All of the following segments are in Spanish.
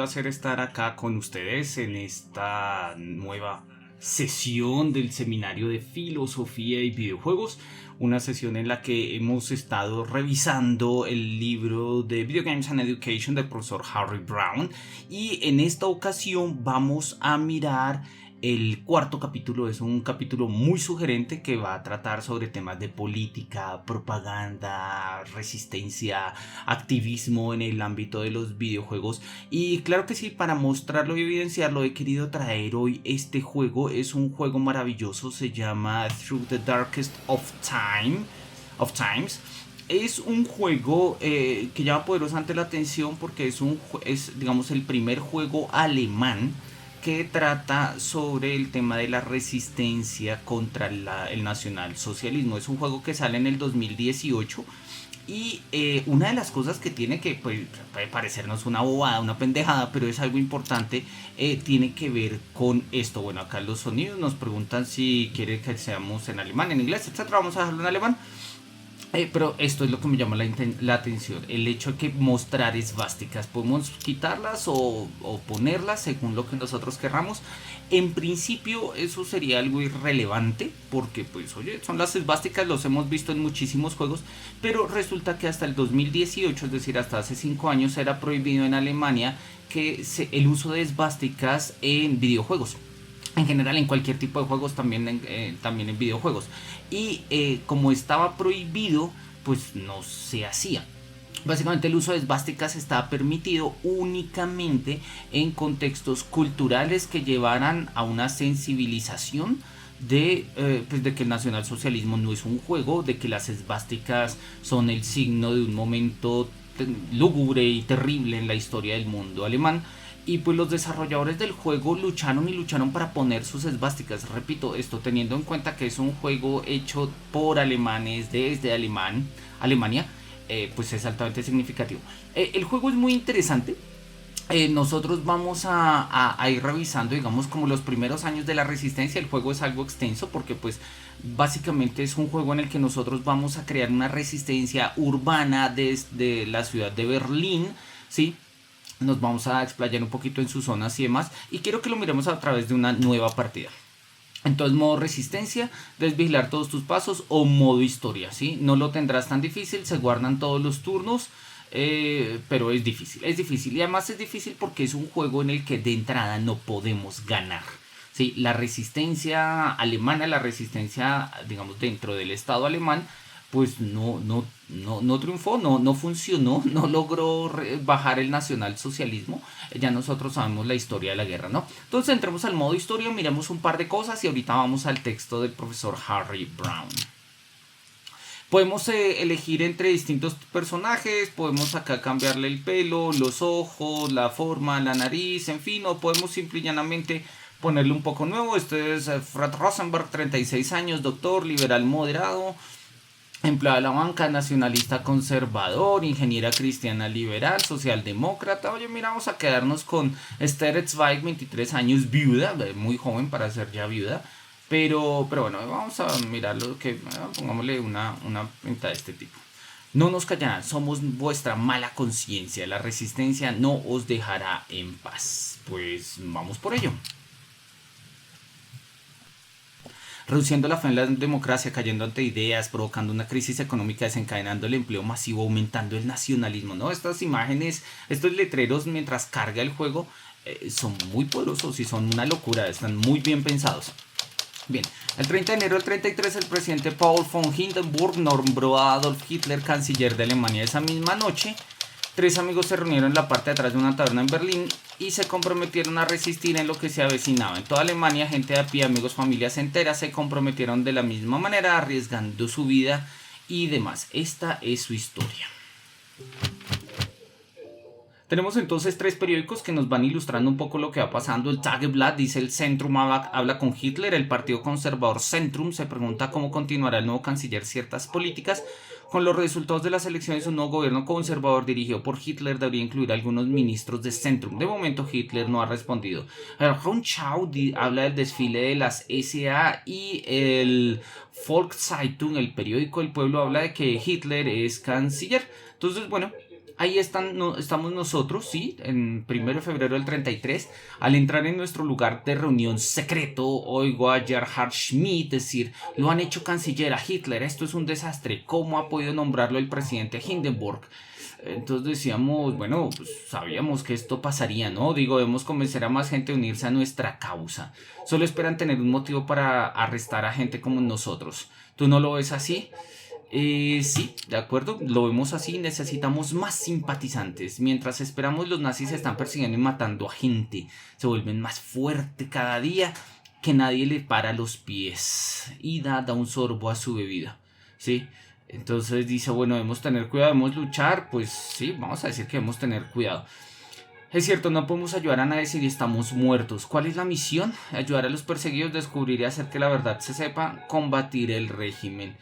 placer estar acá con ustedes en esta nueva sesión del seminario de filosofía y videojuegos, una sesión en la que hemos estado revisando el libro de Video Games and Education del profesor Harry Browne, y en esta ocasión vamos a mirar el cuarto capítulo. Es un capítulo muy sugerente que va a tratar sobre temas de política, propaganda, resistencia, activismo en el ámbito de los videojuegos. Y claro que sí, para mostrarlo y evidenciarlo he querido traer hoy este juego. Es un juego maravilloso, se llama Through the Darkest of Times. Es un juego que llama poderosamente la atención porque es digamos el primer juego alemán que trata sobre el tema de la resistencia contra el nacionalsocialismo. Es un juego que sale en el 2018 y una de las cosas que tiene, que puede parecernos una bobada, una pendejada, pero es algo importante, tiene que ver con esto. Bueno, acá los sonidos nos preguntan si quiere que seamos en alemán, en inglés, etc. Vamos a dejarlo en alemán. Pero esto es lo que me llama la atención, el hecho de que mostrar esvásticas, podemos quitarlas o ponerlas según lo que nosotros querramos. En principio eso sería algo irrelevante porque pues oye, son las esvásticas, los hemos visto en muchísimos juegos, pero resulta que hasta el 2018, es decir, hasta hace 5 años, era prohibido en Alemania el uso de esvásticas en videojuegos. En general, en cualquier tipo de juegos, también en videojuegos. Y como estaba prohibido, pues no se hacía. Básicamente el uso de esvásticas está permitido únicamente en contextos culturales que llevaran a una sensibilización pues de que el nacionalsocialismo no es un juego, de que las esvásticas son el signo de un momento lúgubre y terrible en la historia del mundo alemán. Y pues los desarrolladores del juego lucharon para poner sus esvásticas. Repito, esto teniendo en cuenta que es un juego hecho por alemanes desde Alemania, pues es altamente significativo. El juego es muy interesante. Nosotros vamos a ir revisando, digamos, como los primeros años de la resistencia. El juego es algo extenso porque pues básicamente es un juego en el que nosotros vamos a crear una resistencia urbana desde la ciudad de Berlín, ¿sí? Nos vamos a explayar un poquito en sus zonas y demás, y quiero que lo miremos a través de una nueva partida. Entonces, modo resistencia, debes vigilar todos tus pasos, o modo historia, ¿sí? No lo tendrás tan difícil, se guardan todos los turnos, pero es difícil, y además es difícil porque es un juego en el que de entrada no podemos ganar, ¿sí? La resistencia alemana, la resistencia, digamos, dentro del Estado alemán, pues no triunfó, no funcionó, no logró bajar el nacionalsocialismo. Ya nosotros sabemos la historia de la guerra, ¿no? Entonces entremos al modo historia, miremos un par de cosas y ahorita vamos al texto del profesor Harry Browne. Podemos elegir entre distintos personajes, podemos acá cambiarle el pelo, los ojos, la forma, la nariz, en fin, o podemos simple y llanamente ponerle un poco nuevo. Este es Fred Rosenberg, 36 años, doctor, liberal moderado, empleada de la banca, nacionalista conservador, ingeniera cristiana liberal, socialdemócrata. Oye, mira, vamos a quedarnos con Esther Zweig, 23 años, viuda, muy joven para ser ya viuda. Pero bueno, vamos a mirar lo que, pongámosle una pinta de este tipo. No nos callarán, somos vuestra mala conciencia, la resistencia no os dejará en paz. Pues vamos por ello. Reduciendo la fe en la democracia, cayendo ante ideas, provocando una crisis económica, desencadenando el empleo masivo, aumentando el nacionalismo, ¿no? Estas imágenes, estos letreros mientras carga el juego, son muy poderosos y son una locura, están muy bien pensados. Bien, el 30 de enero del 33 el presidente Paul von Hindenburg nombró a Adolf Hitler canciller de Alemania. Esa misma noche, 3 amigos se reunieron en la parte de atrás de una taberna en Berlín y se comprometieron a resistir en lo que se avecinaba. En toda Alemania, gente de a pie, amigos, familias enteras se comprometieron de la misma manera, arriesgando su vida y demás. Esta es su historia. Tenemos entonces 3 periódicos que nos van ilustrando un poco lo que va pasando. El Tageblatt dice: el Centrum habla con Hitler. El partido conservador Centrum se pregunta cómo continuará el nuevo canciller ciertas políticas. Con los resultados de las elecciones, un nuevo gobierno conservador dirigido por Hitler debería incluir algunos ministros de Centrum. De momento Hitler no ha respondido. El Rundschau habla del desfile de las SA, y el Volkszeitung, el periódico del pueblo, habla de que Hitler es canciller. Entonces, bueno, Ahí estamos nosotros, sí, en 1 de febrero del 33. Al entrar en nuestro lugar de reunión secreto, oigo a Gerhard Schmidt decir: lo han hecho canciller a Hitler, esto es un desastre, ¿cómo ha podido nombrarlo el presidente Hindenburg? Entonces decíamos, bueno, pues sabíamos que esto pasaría, ¿no? Digo, debemos convencer a más gente a unirse a nuestra causa. Solo esperan tener un motivo para arrestar a gente como nosotros. ¿Tú no lo ves así? Sí, de acuerdo, lo vemos así, necesitamos más simpatizantes. Mientras esperamos, los nazis están persiguiendo y matando a gente. Se vuelven más fuertes cada día, que nadie le para los pies. Y da un sorbo a su bebida, ¿sí? Entonces dice, bueno, debemos tener cuidado, debemos luchar. Pues sí, vamos a decir que debemos tener cuidado. Es cierto, no podemos ayudar a nadie si estamos muertos. ¿Cuál es la misión? Ayudar a los perseguidos, descubrir y hacer que la verdad se sepa, combatir el régimen.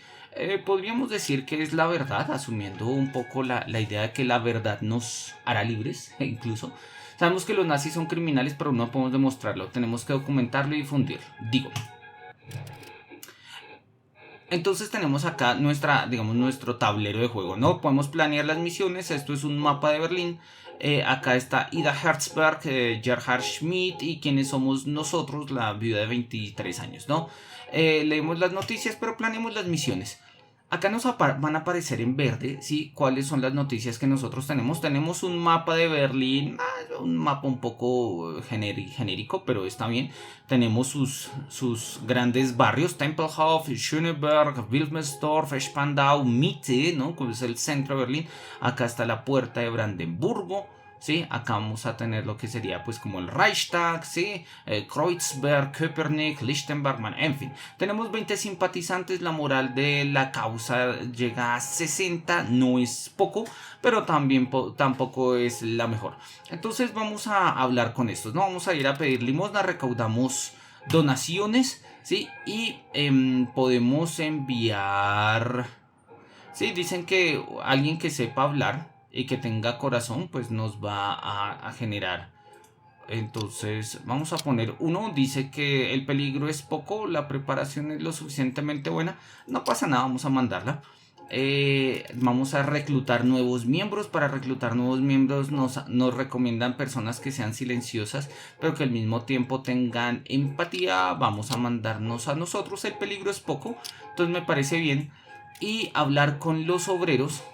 Podríamos decir que es la verdad, asumiendo un poco la idea de que la verdad nos hará libres, incluso. Sabemos que los nazis son criminales, pero no podemos demostrarlo. Tenemos que documentarlo y difundirlo. Digo. Entonces tenemos acá nuestro tablero de juego, ¿no? Podemos planear las misiones. Esto es un mapa de Berlín. Acá está Ida Herzberg, Gerhard Schmidt y quienes somos nosotros, la viuda de 23 años, ¿no? Leemos las noticias, pero planeamos las misiones. Acá nos van a aparecer en verde, ¿sí? ¿Cuáles son las noticias que nosotros tenemos? Tenemos un mapa de Berlín, un mapa un poco genérico, pero está bien. Tenemos sus grandes barrios: Tempelhof, Schöneberg, Wilmersdorf, Spandau, Mitte, ¿no? Que es el centro de Berlín. Acá está la puerta de Brandenburgo, ¿sí? Acá vamos a tener lo que sería pues como el Reichstag, ¿sí? Kreuzberg, Köpenick, Lichtenberg, en fin. Tenemos 20 simpatizantes, la moral de la causa llega a 60, no es poco, pero también tampoco es la mejor. Entonces vamos a hablar con estos, ¿no? Vamos a ir a pedir limosna, recaudamos donaciones, ¿sí? Y podemos enviar... Sí, dicen que alguien que sepa hablar y que tenga corazón, pues nos va a generar. Entonces vamos a poner uno. Dice que el peligro es poco, la preparación es lo suficientemente buena. No pasa nada, vamos a mandarla. Vamos a reclutar nuevos miembros. Para reclutar nuevos miembros nos recomiendan personas que sean silenciosas, pero que al mismo tiempo tengan empatía. Vamos a mandarnos a nosotros. El peligro es poco, entonces me parece bien. Y hablar con los obreros.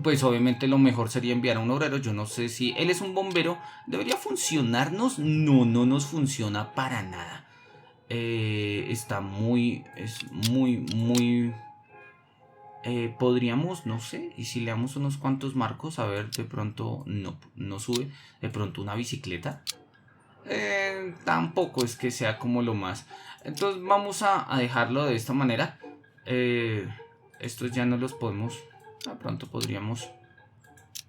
Pues obviamente lo mejor sería enviar a un obrero. Yo no sé si él es un bombero. ¿Debería funcionarnos? No nos funciona para nada. Está muy... Es muy... podríamos, no sé. Y si le damos unos cuantos marcos. A ver, de pronto no sube. De pronto una bicicleta. Tampoco es que sea como lo más. Entonces vamos a dejarlo de esta manera. Estos ya no los podemos... De pronto podríamos,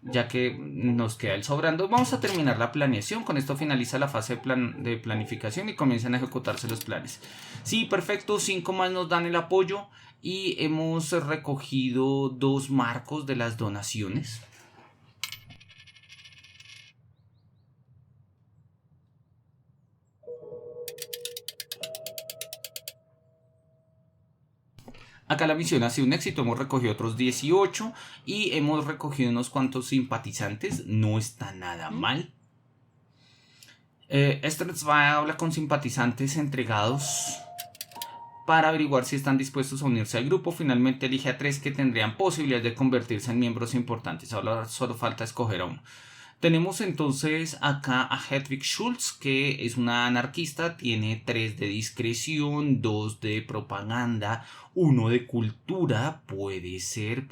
ya que nos queda el sobrando. Vamos a terminar la planeación. Con esto finaliza la fase de planificación y comienzan a ejecutarse los planes. Sí, perfecto. 5 más nos dan el apoyo y hemos recogido 2 marcos de las donaciones. Acá la misión ha sido un éxito, hemos recogido otros 18 y hemos recogido unos cuantos simpatizantes, no está nada mal. Stretzweig habla con simpatizantes entregados para averiguar si están dispuestos a unirse al grupo. Finalmente elige a 3 que tendrían posibilidad de convertirse en miembros importantes, ahora solo falta escoger a uno. Tenemos entonces acá a Hedwig Schultz, que es una anarquista, tiene 3 de discreción, 2 de propaganda, 1 de cultura, puede ser,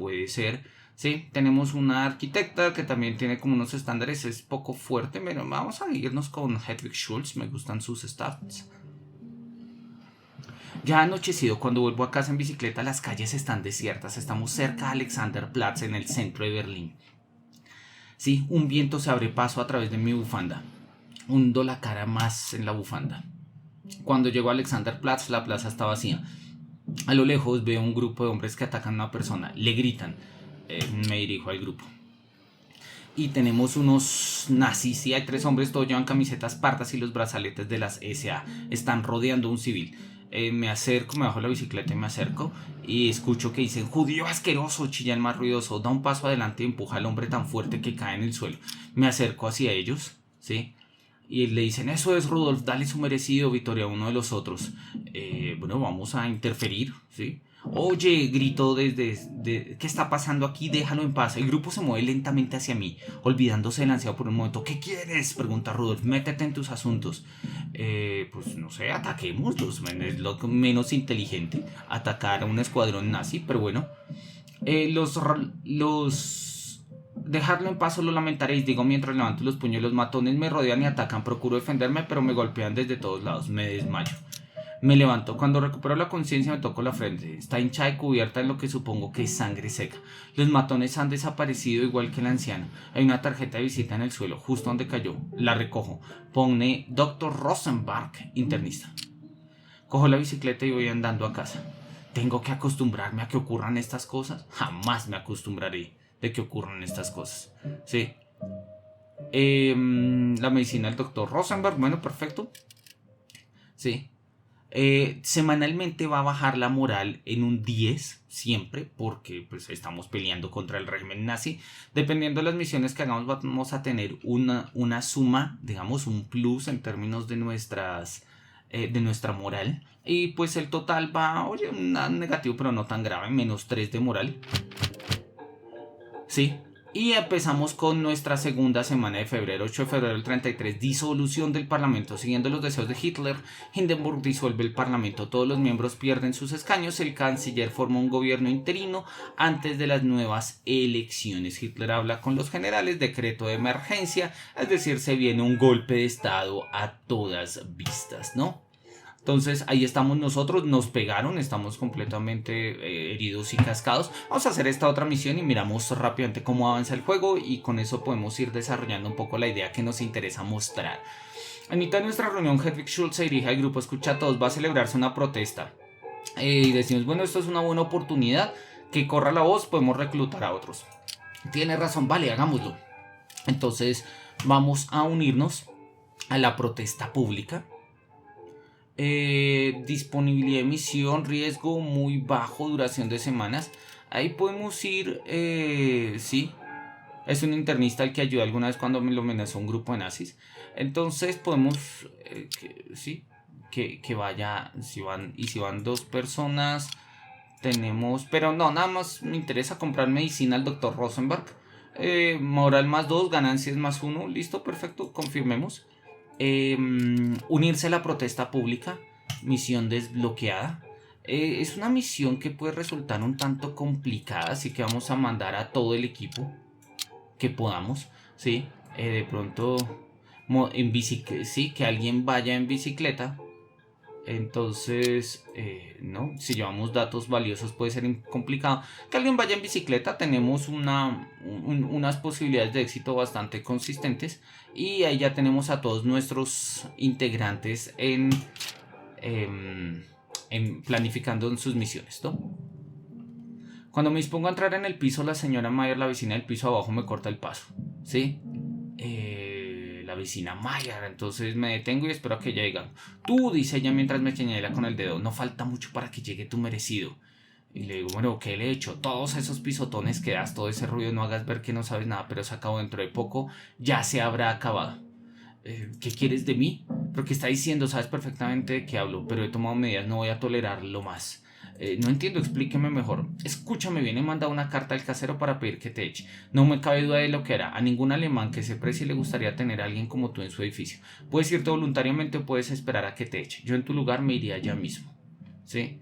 sí. Tenemos una arquitecta que también tiene como unos estándares, es poco fuerte, pero vamos a irnos con Hedwig Schultz, me gustan sus stats. Ya ha anochecido. Cuando vuelvo a casa en bicicleta, las calles están desiertas, estamos cerca de Alexanderplatz en el centro de Berlín. Sí, un viento se abre paso a través de mi bufanda. Hundo la cara más en la bufanda. Cuando llego a Alexanderplatz, la plaza está vacía. A lo lejos veo un grupo de hombres que atacan a una persona. Le gritan. Me dirijo al grupo. Y tenemos unos nazis. Sí, hay 3 hombres, todos llevan camisetas pardas y los brazaletes de las SA. Están rodeando a un civil. Me acerco, me bajo la bicicleta y me acerco y escucho que dicen: judío asqueroso, chilla el más ruidoso, da un paso adelante y empuja al hombre tan fuerte que cae en el suelo. Me acerco hacia ellos, ¿sí? Y le dicen: eso es Rudolf, dale su merecido, Victoria, a uno de los otros. Bueno, vamos a interferir, ¿sí? Oye, gritó ¿qué está pasando aquí? Déjalo en paz. El grupo se mueve lentamente hacia mí, olvidándose del anciano por un momento. ¿Qué quieres?, pregunta Rudolf. Métete en tus asuntos. Pues no sé, ataquémoslos. Es lo menos inteligente, atacar a un escuadrón nazi, pero bueno. Los Dejarlo en paz, lo lamentaréis, digo mientras levanto los puños. Los matones me rodean y atacan. Procuro defenderme, pero me golpean desde todos lados. Me desmayo. Me levanto. Cuando recupero la conciencia me toco la frente. Está hinchada y cubierta en lo que supongo que es sangre seca. Los matones han desaparecido igual que el anciano. Hay una tarjeta de visita en el suelo, justo donde cayó. La recojo. Pone Dr. Rosenberg, internista. Cojo la bicicleta y voy andando a casa. ¿Tengo que acostumbrarme a que ocurran estas cosas? Jamás me acostumbraré de que ocurran estas cosas. Sí. La medicina del Dr. Rosenberg. Bueno, perfecto. Sí. Semanalmente va a bajar la moral en un 10 siempre, porque pues estamos peleando contra el régimen nazi. Dependiendo de las misiones que hagamos, vamos a tener una suma, digamos un plus en términos de nuestra moral. Y pues el total va, oye, un negativo pero no tan grave, -3 de moral. Sí. Y empezamos con nuestra segunda semana de febrero. 8 de febrero del 33, disolución del Parlamento. Siguiendo los deseos de Hitler, Hindenburg disuelve el Parlamento. Todos los miembros pierden sus escaños. El canciller forma un gobierno interino antes de las nuevas elecciones. Hitler habla con los generales, decreto de emergencia. Es decir, se viene un golpe de estado a todas vistas, ¿no? Entonces ahí estamos nosotros, nos pegaron, estamos completamente heridos y cascados. Vamos a hacer esta otra misión y miramos rápidamente cómo avanza el juego, y con eso podemos ir desarrollando un poco la idea que nos interesa mostrar. En mitad de nuestra reunión, Hedwig Schultz se dirige al grupo: escucha a todos, va a celebrarse una protesta. Y decimos: bueno, esto es una buena oportunidad, que corra la voz, podemos reclutar a otros. Tiene razón, vale, hagámoslo. Entonces vamos a unirnos a la protesta pública. Disponibilidad de misión, riesgo muy bajo, duración de semanas. Ahí podemos ir, sí. Es un internista el que ayudó alguna vez cuando me lo amenazó un grupo de nazis. Entonces podemos, que vaya, si van 2 personas, tenemos, pero no, nada más me interesa comprar medicina al Dr. Rosenberg. Moral +2, ganancias +1, listo, perfecto, confirmemos. Unirse a la protesta pública, misión desbloqueada. Es una misión que puede resultar un tanto complicada, así que vamos a mandar a todo el equipo que podamos, ¿sí? De pronto sí, que alguien vaya en bicicleta. Entonces, no, si llevamos datos valiosos puede ser complicado que alguien vaya en bicicleta. Tenemos unas posibilidades de éxito bastante consistentes, y ahí ya tenemos a todos nuestros integrantes en planificando en sus misiones, ¿no? Cuando me dispongo a entrar en el piso, la señora Mayer, la vecina del piso abajo, me corta el paso, ¿sí? La vecina Mayer. Entonces me detengo y espero a que llegue. Tú, dice ella mientras me señala con el dedo, no falta mucho para que llegue tu merecido. Y le digo: bueno, ¿qué le he hecho? Todos esos pisotones que das, todo ese ruido, no hagas ver que no sabes nada, pero se acabó dentro de poco, ya se habrá acabado. ¿Qué quieres de mí? Pero ¿qué está diciendo? Sabes perfectamente de qué hablo, pero he tomado medidas, no voy a tolerarlo más. No entiendo, explíqueme mejor. Escúchame bien, he mandado una carta al casero para pedir que te eche. No me cabe duda de lo que hará. A ningún alemán que se precie le gustaría tener a alguien como tú en su edificio. Puedes irte voluntariamente o puedes esperar a que te eche. Yo en tu lugar me iría ya mismo. ¿Sí?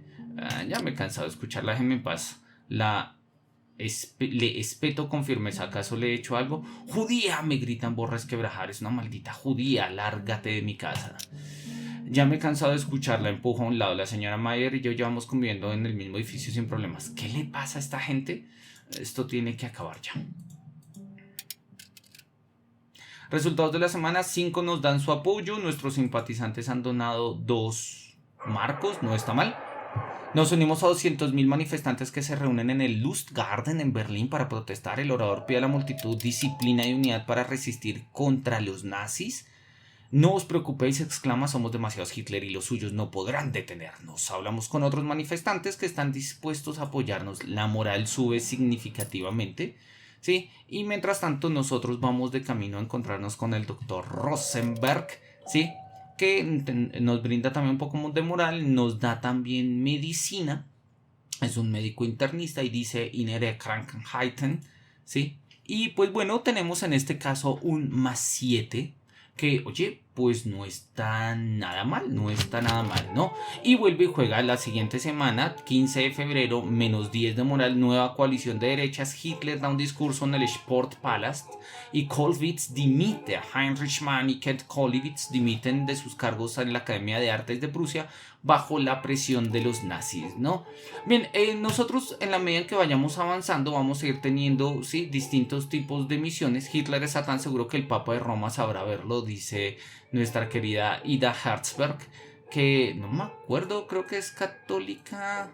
Ya me he cansado de escucharla, déjenme en paz. Le espeto con firmeza. ¿Acaso le he hecho algo? ¡Judía!, me gritan borrasquebrajar. Es una maldita judía, lárgate de mi casa. Ya me he cansado de escucharla, empujo a un lado. La señora Mayer y yo llevamos conviviendo en el mismo edificio sin problemas. ¿Qué le pasa a esta gente? Esto tiene que acabar ya. Resultados de la semana: 5 nos dan su apoyo. Nuestros simpatizantes han donado 2 marcos, no está mal. Nos unimos a 200.000 manifestantes que se reúnen en el Lustgarten en Berlín para protestar. El orador pide a la multitud disciplina y unidad para resistir contra los nazis. No os preocupéis, exclama, somos demasiados Hitler y los suyos no podrán detenernos. Hablamos con otros manifestantes que están dispuestos a apoyarnos. La moral sube significativamente. ¿Sí? Y mientras tanto nosotros vamos de camino a encontrarnos con el doctor Rosenberg, ¿sí? Que nos brinda también un poco de moral, nos da también medicina. Es un médico internista y dice Innere Krankheiten, ¿sí? Y pues bueno, tenemos en este caso un +7 que, oye, pues no está nada mal, no está nada mal, ¿no? Y vuelve y juega la siguiente semana, 15 de febrero, -10 de moral, nueva coalición de derechas, Hitler da un discurso en el Sportpalast y Kollwitz dimite, Heinrich Mann y Kent Kollwitz dimiten de sus cargos en la Academia de Artes de Prusia bajo la presión de los nazis, ¿no? Bien, nosotros en la medida en que vayamos avanzando vamos a ir teniendo, ¿sí?, distintos tipos de misiones. Hitler está tan seguro que el Papa de Roma sabrá verlo, dice nuestra querida Ida Herzberg, que no me acuerdo, creo que es católica.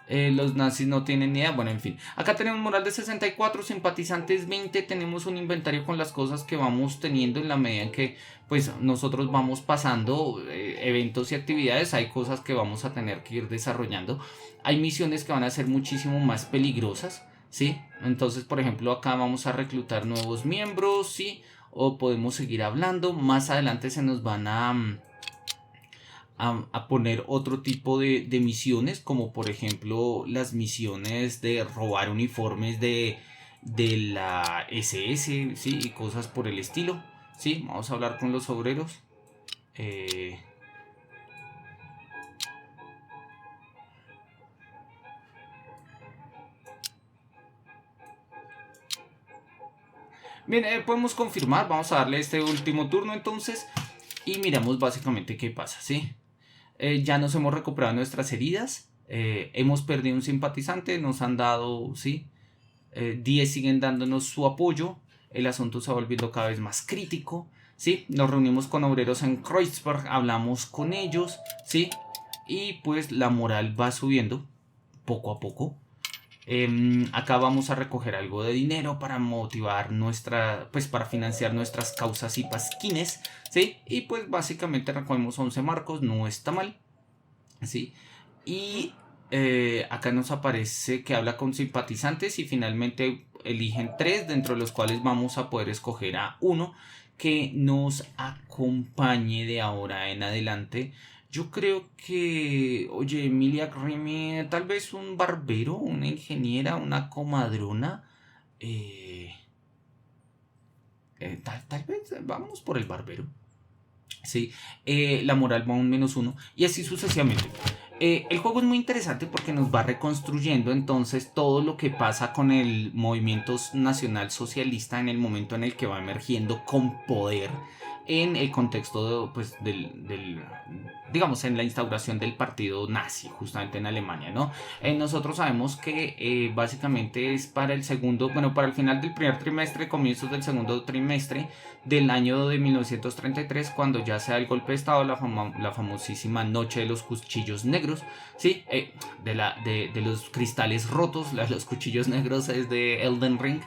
Los nazis no tienen ni idea. Bueno, en fin. Acá tenemos moral de 64, simpatizantes 20. Tenemos un inventario con las cosas que vamos teniendo en la medida en que pues nosotros vamos pasando eventos y actividades. Hay cosas que vamos a tener que ir desarrollando. Hay misiones que van a ser muchísimo más peligrosas, ¿sí? Entonces, por ejemplo, acá vamos a reclutar nuevos miembros, ¿sí? O podemos seguir hablando. Más adelante se nos van a poner otro tipo de misiones, como por ejemplo las misiones de robar uniformes de la SS, ¿sí? Y cosas por el estilo, ¿sí? Vamos a hablar con los obreros. Bien, podemos confirmar, vamos a darle este último turno entonces y miramos básicamente qué pasa, ¿sí? Ya nos hemos recuperado nuestras heridas, hemos perdido un simpatizante, nos han dado, ¿sí? 10 siguen dándonos su apoyo, el asunto se va volviendo cada vez más crítico, ¿sí? Nos reunimos con obreros en Kreuzberg, hablamos con ellos, ¿sí? Y pues la moral va subiendo poco a poco. Acá vamos a recoger algo de dinero para motivar pues para financiar nuestras causas y pasquines, ¿sí? Y pues básicamente recogemos 11 marcos, no está mal, ¿sí? Y acá nos aparece que habla con simpatizantes y finalmente eligen 3, dentro de los cuales vamos a poder escoger a uno que nos acompañe de ahora en adelante. Yo creo que, oye, Emilia Grimm, tal vez un barbero, una ingeniera, una comadrona. Tal vez vamos por el barbero. Sí, la moral va a un -1 y así sucesivamente. El juego es muy interesante porque nos va reconstruyendo entonces todo lo que pasa con el movimiento nacional socialista en el momento en el que va emergiendo con poder en el contexto de, pues, digamos, en la instauración del partido nazi, justamente en Alemania, ¿no? Nosotros sabemos que básicamente es para el segundo, bueno, para el final del primer trimestre, comienzos del segundo trimestre del año de 1933, cuando ya se da el golpe de estado, la famosísima noche de los cuchillos negros, ¿sí? De los cristales rotos, los cuchillos negros es de Elden Ring.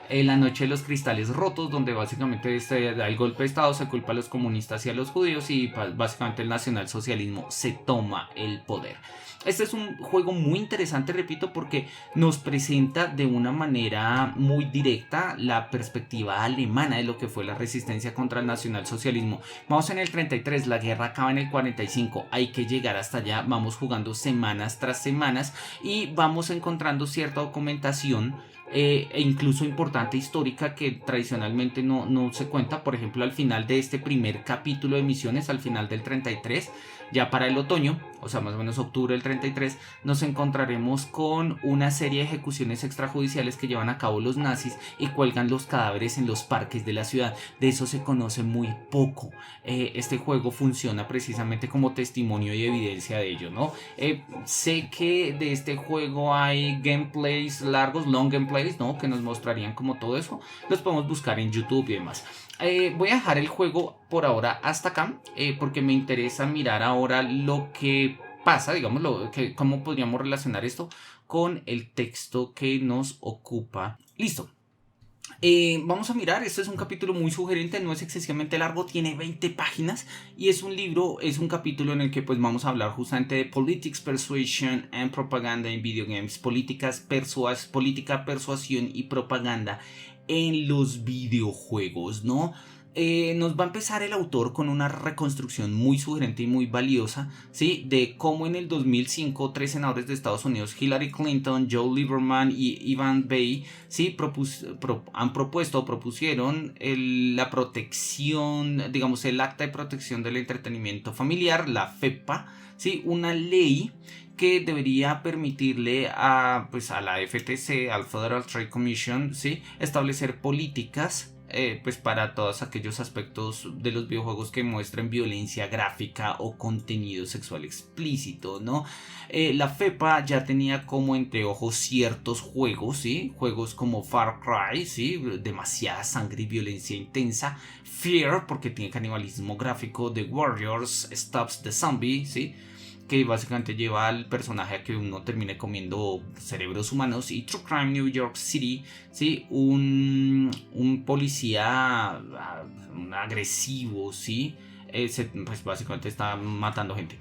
La noche de los cristales rotos, donde básicamente da el golpe de estado, se culpa a los comunistas y a los judíos y básicamente el nacionalsocialismo se toma el poder. Este es un juego muy interesante, repito, porque nos presenta de una manera muy directa la perspectiva alemana de lo que fue la resistencia contra el nacionalsocialismo. Vamos en el 33, la guerra acaba en el 45, hay que llegar hasta allá, vamos jugando semanas tras semanas y vamos encontrando cierta documentación e incluso importante histórica que tradicionalmente no se cuenta. Por ejemplo, al final de este primer capítulo de misiones, al final del 33, ya para el otoño, o sea, más o menos octubre del 33, nos encontraremos con una serie de ejecuciones extrajudiciales que llevan a cabo los nazis y cuelgan los cadáveres en los parques de la ciudad. De eso se conoce muy poco. Este juego funciona precisamente como testimonio y evidencia de ello, ¿no? Sé que de este juego hay gameplays largos, long gameplays, ¿no? Que nos mostrarían como todo eso. Los podemos buscar en YouTube y demás. Voy a dejar el juego por ahora hasta acá, porque me interesa mirar ahora lo que pasa, digamos, cómo podríamos relacionar esto con el texto que nos ocupa. Listo. Vamos a mirar, este es un capítulo muy sugerente, no es excesivamente largo, tiene 20 páginas y es un libro, es un capítulo en el que pues vamos a hablar justamente de Politics, Persuasion and Propaganda in Video Games, política, persuasión y propaganda en los videojuegos, ¿no? Nos va a empezar el autor con una reconstrucción muy sugerente y muy valiosa, ¿sí? De cómo en el 2005 tres senadores de Estados Unidos, Hillary Clinton, Joe Lieberman y Ivan Bay, ¿sí? Han propuesto o propusieron la protección, digamos, el Acta de Protección del Entretenimiento Familiar, la FEPA, ¿sí? Una ley que debería permitirle pues a la FTC, al Federal Trade Commission, ¿sí? Establecer políticas pues para todos aquellos aspectos de los videojuegos que muestren violencia gráfica o contenido sexual explícito, ¿no? La FEPA ya tenía como entre ojos ciertos juegos, ¿sí? Juegos como Far Cry, ¿sí? Demasiada sangre y violencia intensa. Fear, porque tiene canibalismo gráfico. The Warriors, Stops the Zombie, ¿sí? Que básicamente lleva al personaje a que uno termine comiendo cerebros humanos. Y True Crime New York City, ¿sí? Un policía agresivo, ¿sí? Pues básicamente está matando gente.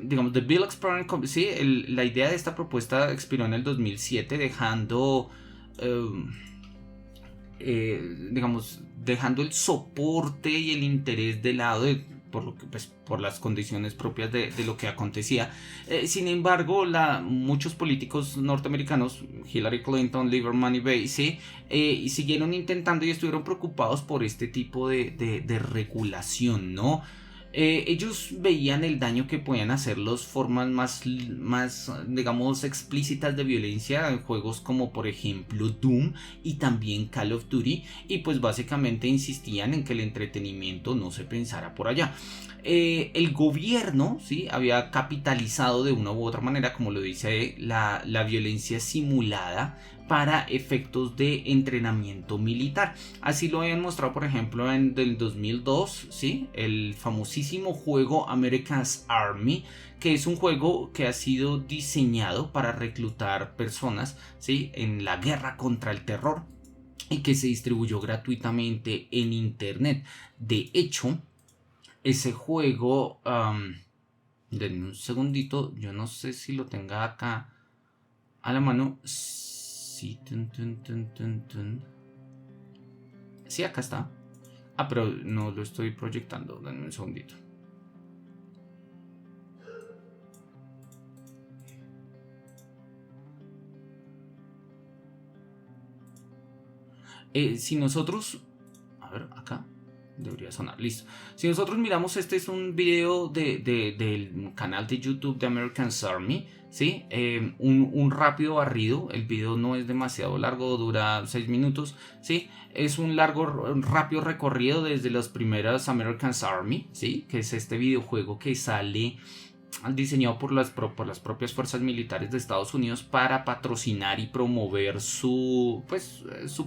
Digamos, The Bill Experiment, ¿sí? La idea de esta propuesta expiró en el 2007, dejando... digamos, dejando el soporte y el interés de lado por las condiciones propias de lo que acontecía. Sin embargo, muchos políticos norteamericanos, Hillary Clinton, Lieberman y Bay, ¿sí? Siguieron intentando y estuvieron preocupados por este tipo de regulación, ¿no? Ellos veían el daño que podían hacer las formas más, digamos, explícitas de violencia en juegos como por ejemplo Doom y también Call of Duty, y pues básicamente insistían en que el entretenimiento no se pensara por allá. El gobierno, ¿sí? Había capitalizado de una u otra manera, como lo dice, la violencia simulada para efectos de entrenamiento militar. Así lo habían mostrado, por ejemplo, en el 2002, ¿sí? El famosísimo juego America's Army, que es un juego que ha sido diseñado para reclutar personas, ¿sí? En la guerra contra el terror, y que se distribuyó gratuitamente en internet. De hecho, ese juego, denme un segundito, yo no sé si lo tenga acá a la mano. Sí, sí, acá está. Pero no lo estoy proyectando. Denme un segundito. Si nosotros... A ver, acá debería sonar, listo. Si nosotros miramos, este es un video del canal de YouTube de American's Army, ¿sí? Un rápido barrido. El video no es demasiado largo, dura 6 minutos, ¿sí? Es un rápido recorrido desde las primeras American's Army, ¿sí? Que es este videojuego que sale diseñado por las propias fuerzas militares de Estados Unidos para patrocinar y promover su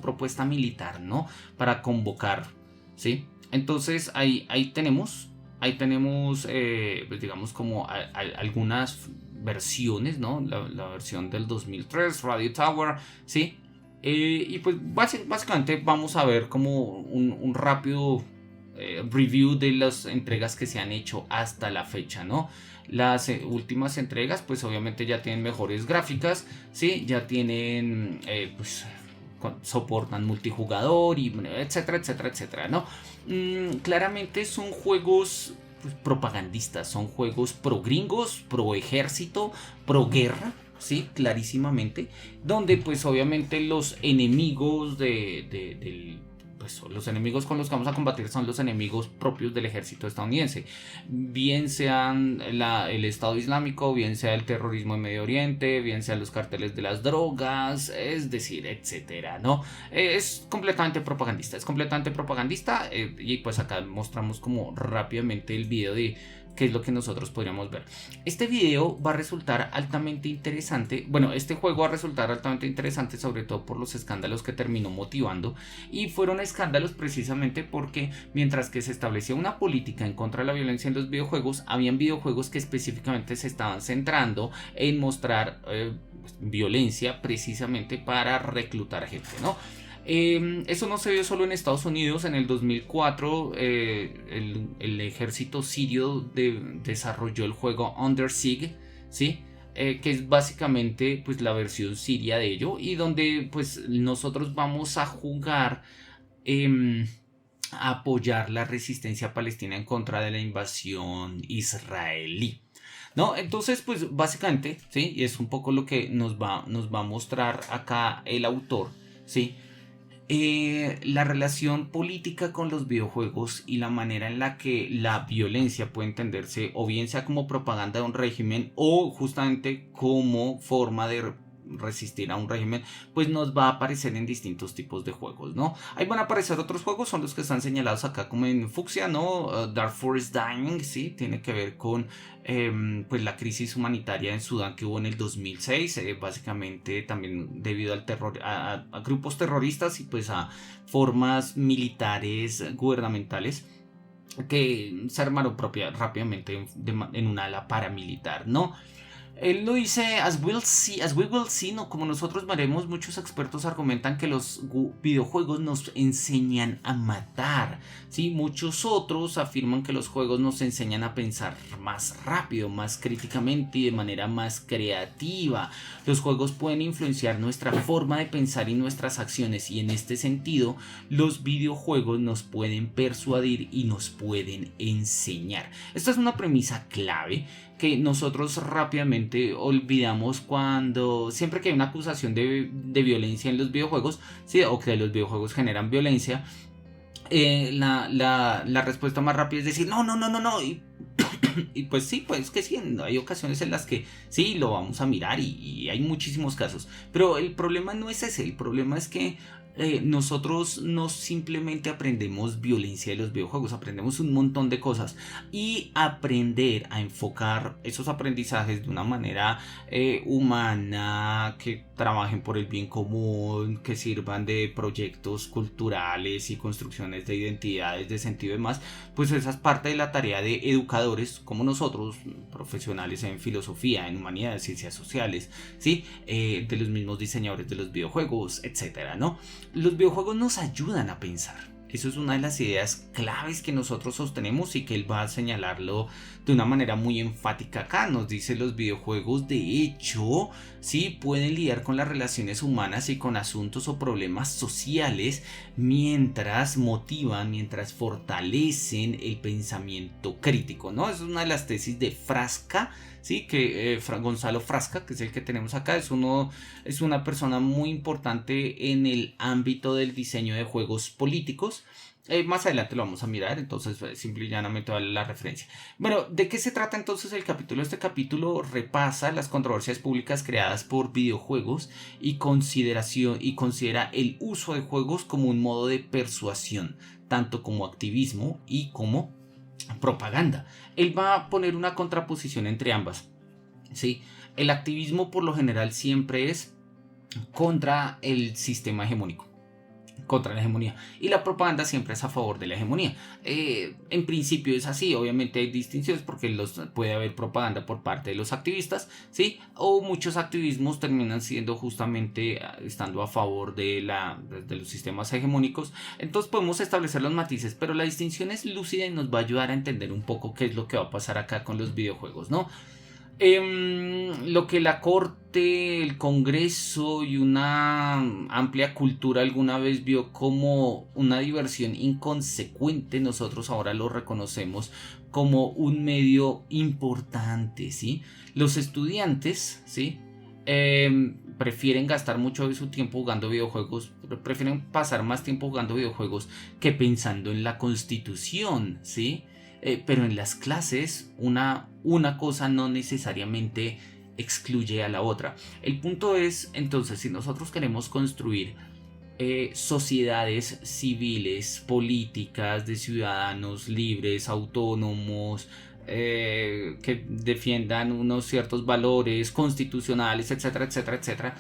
propuesta militar, ¿no? Para convocar, ¿sí? Entonces ahí tenemos pues digamos como algunas versiones, ¿no? La versión del 2003, Radio Tower, ¿sí? Y pues básicamente vamos a ver como un rápido review de las entregas que se han hecho hasta la fecha, ¿no? Las últimas entregas pues obviamente ya tienen mejores gráficas, ¿sí? Ya tienen pues soportan multijugador y etcétera, etcétera, etcétera, ¿no? Claramente son juegos pues, propagandistas, son juegos pro gringos, pro ejército, pro guerra, sí, clarísimamente, donde pues obviamente los enemigos pues los enemigos con los que vamos a combatir son los enemigos propios del ejército estadounidense, bien sean el Estado Islámico, bien sea el terrorismo en Medio Oriente, bien sean los carteles de las drogas, es decir, etcétera, ¿no? Es completamente propagandista, y pues acá mostramos como rápidamente el video ¿Qué es lo que nosotros podríamos ver? Este video va a resultar altamente interesante. Bueno, este juego va a resultar altamente interesante, sobre todo por los escándalos que terminó motivando. Y fueron escándalos precisamente porque mientras que se establecía una política en contra de la violencia en los videojuegos, habían videojuegos que específicamente se estaban centrando en mostrar violencia precisamente para reclutar gente, ¿no? Eso no se vio solo en Estados Unidos. En el 2004 el ejército sirio desarrolló el juego Under Siege, ¿sí? Que es básicamente pues la versión siria de ello, y donde pues nosotros vamos a jugar a apoyar la resistencia palestina en contra de la invasión israelí, ¿no? Entonces, pues básicamente, ¿sí? Y es un poco lo que nos va a mostrar acá el autor, ¿sí? La relación política con los videojuegos y la manera en la que la violencia puede entenderse o bien sea como propaganda de un régimen o justamente como forma de resistir a un régimen, pues nos va a aparecer en distintos tipos de juegos, ¿no? Ahí van a aparecer otros juegos, son los que están señalados acá como en fucsia, ¿no? Dark Forest Dying, sí, tiene que ver con pues la crisis humanitaria en Sudán que hubo en el 2006, básicamente también debido al terror, a grupos terroristas y pues a formas militares gubernamentales que se armaron rápidamente en una ala paramilitar, ¿no? Él lo dice, as we will see, no, como nosotros veremos, muchos expertos argumentan que los videojuegos nos enseñan a matar, ¿sí? Muchos otros afirman que los juegos nos enseñan a pensar más rápido, más críticamente y de manera más creativa. Los juegos pueden influenciar nuestra forma de pensar y nuestras acciones, y en este sentido, los videojuegos nos pueden persuadir y nos pueden enseñar. Esta es una premisa clave que nosotros rápidamente olvidamos siempre que hay una acusación de violencia en los videojuegos, ¿sí? O que los videojuegos generan violencia, la respuesta más rápida es decir no, y pues sí, pues que sí, hay ocasiones en las que sí lo vamos a mirar y hay muchísimos casos, pero el problema no es ese. El problema es que nosotros no simplemente aprendemos violencia de los videojuegos, aprendemos un montón de cosas, y aprender a enfocar esos aprendizajes de una manera humana, que trabajen por el bien común, que sirvan de proyectos culturales y construcciones de identidades, de sentido y demás, pues esa es parte de la tarea de educadores como nosotros, profesionales en filosofía, en humanidades, ciencias sociales, ¿sí? De los mismos diseñadores de los videojuegos, etcétera, ¿no? Los videojuegos nos ayudan a pensar. Eso es una de las ideas claves que nosotros sostenemos y que él va a señalarlo de una manera muy enfática acá. Nos dice: los videojuegos de hecho sí pueden lidiar con las relaciones humanas y con asuntos o problemas sociales mientras motivan, mientras fortalecen el pensamiento crítico, ¿no? Esa es una de las tesis de Frasca, sí, que Gonzalo Frasca, que es el que tenemos acá, es una persona muy importante en el ámbito del diseño de juegos políticos. Más adelante lo vamos a mirar, entonces simple y llanamente vale la referencia. Bueno, ¿de qué se trata entonces el capítulo? Este capítulo repasa las controversias públicas creadas por videojuegos y considera el uso de juegos como un modo de persuasión, tanto como activismo y como propaganda. Él va a poner una contraposición entre ambas, ¿sí? El activismo por lo general siempre es contra el sistema hegemónico, contra la hegemonía, y la propaganda siempre es a favor de la hegemonía. En principio es así, obviamente hay distinciones porque puede haber propaganda por parte de los activistas, ¿sí? O muchos activismos terminan siendo justamente estando a favor de los sistemas hegemónicos. Entonces podemos establecer los matices, pero la distinción es lúcida y nos va a ayudar a entender un poco qué es lo que va a pasar acá con los videojuegos, ¿no? Lo que la corte, el Congreso y una amplia cultura alguna vez vio como una diversión inconsecuente, nosotros ahora lo reconocemos como un medio importante, ¿sí? Los estudiantes, ¿sí? Prefieren gastar mucho de su tiempo jugando videojuegos, prefieren pasar más tiempo jugando videojuegos que pensando en la Constitución, ¿sí? Pero en las clases una cosa no necesariamente excluye a la otra. El punto es, entonces, si nosotros queremos construir sociedades civiles, políticas, de ciudadanos libres, autónomos, que defiendan unos ciertos valores constitucionales, etcétera, etcétera, etcétera,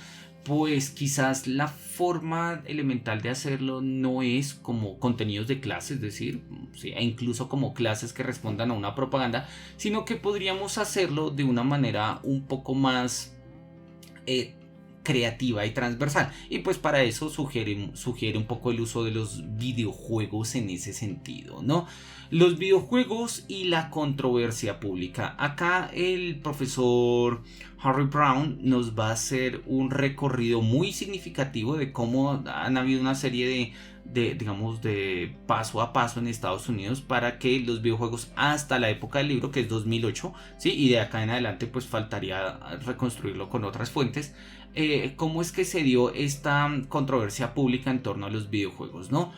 pues quizás la forma elemental de hacerlo no es como contenidos de clase, es decir, sí, e incluso como clases que respondan a una propaganda, sino que podríamos hacerlo de una manera un poco más creativa y transversal. Y pues para eso sugiere un poco el uso de los videojuegos en ese sentido, ¿no? Los videojuegos y la controversia pública. Acá el profesor Harry Brown nos va a hacer un recorrido muy significativo de cómo han habido una serie digamos, de paso a paso en Estados Unidos para que los videojuegos hasta la época del libro, que es 2008, ¿sí? Y de acá en adelante pues faltaría reconstruirlo con otras fuentes. Cómo es que se dio esta controversia pública en torno a los videojuegos, ¿no?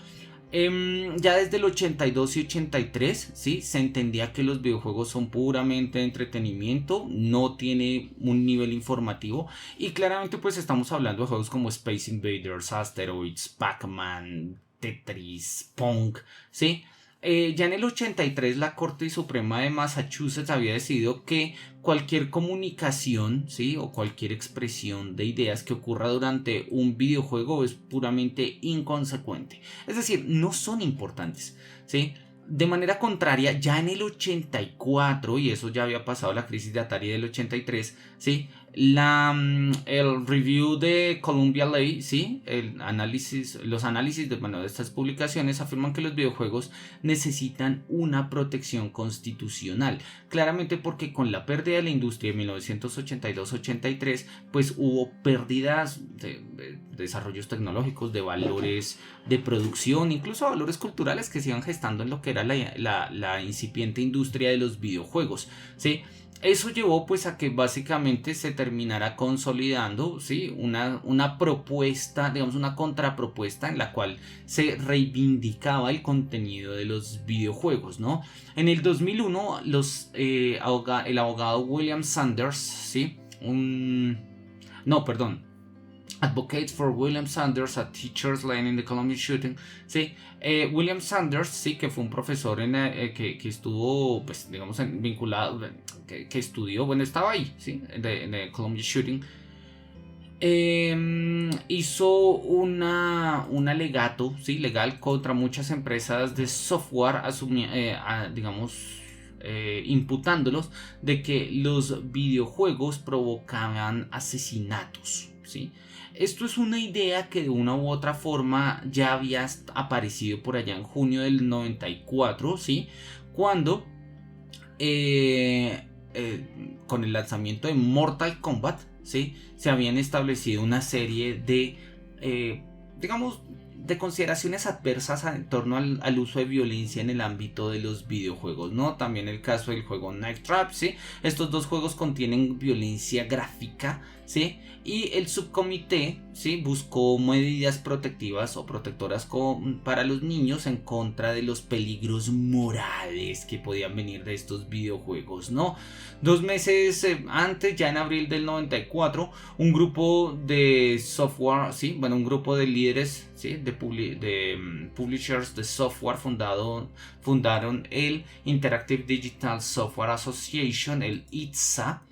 Ya desde el 82 y 83, ¿sí? Se entendía que los videojuegos son puramente entretenimiento, no tiene un nivel informativo, y claramente pues estamos hablando de juegos como Space Invaders, Asteroids, Pac-Man, Tetris, Pong, ¿sí? Ya en el 83 la Corte Suprema de Massachusetts había decidido que cualquier comunicación, ¿sí? O cualquier expresión de ideas que ocurra durante un videojuego es puramente inconsecuente. Es decir, no son importantes, ¿sí? De manera contraria, ya en el 84, y eso ya había pasado la crisis de Atari del 83, ¿sí? El review de Columbia Ley, ¿sí? Los análisis de estas publicaciones afirman que los videojuegos necesitan una protección constitucional. Claramente porque con la pérdida de la industria de 1982-83, pues hubo pérdidas de desarrollos tecnológicos, de valores de producción, incluso valores culturales que se iban gestando en lo que era la incipiente industria de los videojuegos, ¿sí? Eso llevó pues a que básicamente se terminara consolidando, ¿sí? Una propuesta, digamos una contrapropuesta en la cual se reivindicaba el contenido de los videojuegos, ¿no? En el 2001 el abogado William Sanders, ¿sí? Advocate for William Sanders a Teachers Line in the Columbia Shooting, ¿sí? William Sanders, sí, que fue un profesor que estuvo, pues, digamos, vinculado, que estudió, bueno, estaba ahí, ¿sí? De Columbia Shooting. Hizo un alegato, ¿sí? Legal contra muchas empresas de software, digamos, imputándolos de que los videojuegos provocaban asesinatos, ¿sí? Esto es una idea que de una u otra forma ya había aparecido por allá en junio del 94, ¿sí? Cuando con el lanzamiento de Mortal Kombat, ¿sí? Se habían establecido una serie de, digamos, de consideraciones adversas en torno al uso de violencia en el ámbito de los videojuegos, ¿no? También el caso del juego Night Trap, ¿sí? Estos dos juegos contienen violencia gráfica, ¿sí? Y el subcomité, ¿sí? Buscó medidas protectivas o protectoras para los niños en contra de los peligros morales que podían venir de estos videojuegos, ¿no? 2 meses antes, ya en abril del 94, un grupo de software, ¿sí? Bueno, un grupo de líderes, ¿sí? de publishers de software fundaron el Interactive Digital Software Association, el ITSA,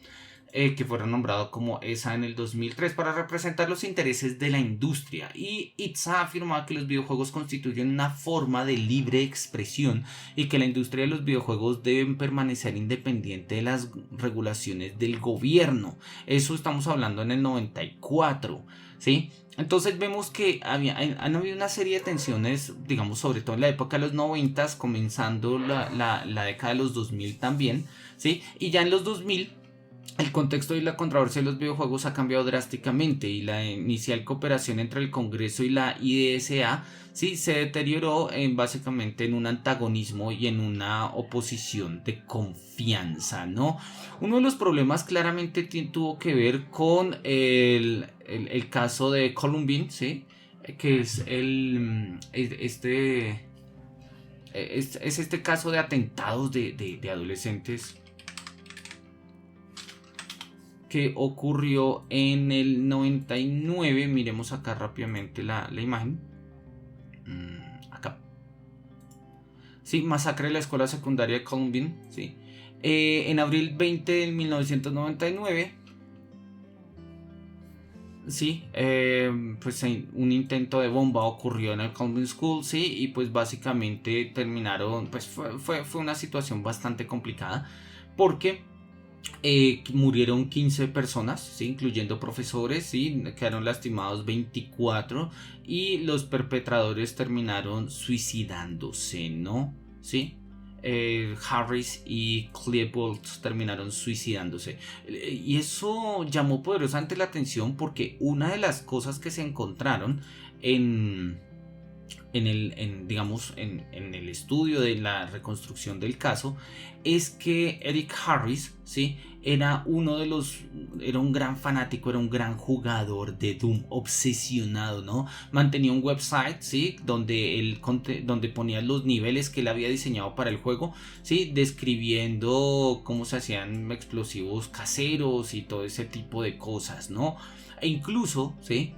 que fueron nombrados como ESA en el 2003 para representar los intereses de la industria, y ITSA afirmaba que los videojuegos constituyen una forma de libre expresión y que la industria de los videojuegos deben permanecer independiente de las regulaciones del gobierno. Eso estamos hablando en el 94, ¿sí? Entonces vemos que han habido una serie de tensiones, digamos, sobre todo en la época de los 90, comenzando la década de los 2000 también, ¿sí? Y ya en los 2000 el contexto y la controversia de los videojuegos ha cambiado drásticamente, y la inicial cooperación entre el Congreso y la IDSA, sí, se deterioró básicamente en un antagonismo y en una oposición de confianza, ¿no? Uno de los problemas claramente tuvo que ver con el caso de Columbine, ¿sí? Que es este caso de atentados de adolescentes que ocurrió en el 99. Miremos acá rápidamente la imagen. Acá. Sí, masacre de la escuela secundaria de Columbine. Sí. En abril 20 de 1999, sí, pues un intento de bomba ocurrió en el Convent School, sí, y pues básicamente terminaron, pues fue una situación bastante complicada porque murieron 15 personas, ¿sí? Incluyendo profesores, ¿sí? Quedaron lastimados 24 y los perpetradores terminaron suicidándose, ¿no? ¿Sí? Harris y Klebold terminaron suicidándose. Y eso llamó poderosamente la atención porque una de las cosas que se encontraron en, digamos, en el estudio de la reconstrucción del caso es que Eric Harris, ¿sí? Era un gran fanático, era un gran jugador de Doom, obsesionado, ¿no? Mantenía un website, ¿sí? Donde ponía los niveles que él había diseñado para el juego, ¿sí? Describiendo cómo se hacían explosivos caseros y todo ese tipo de cosas, ¿no? E incluso, ¿sí?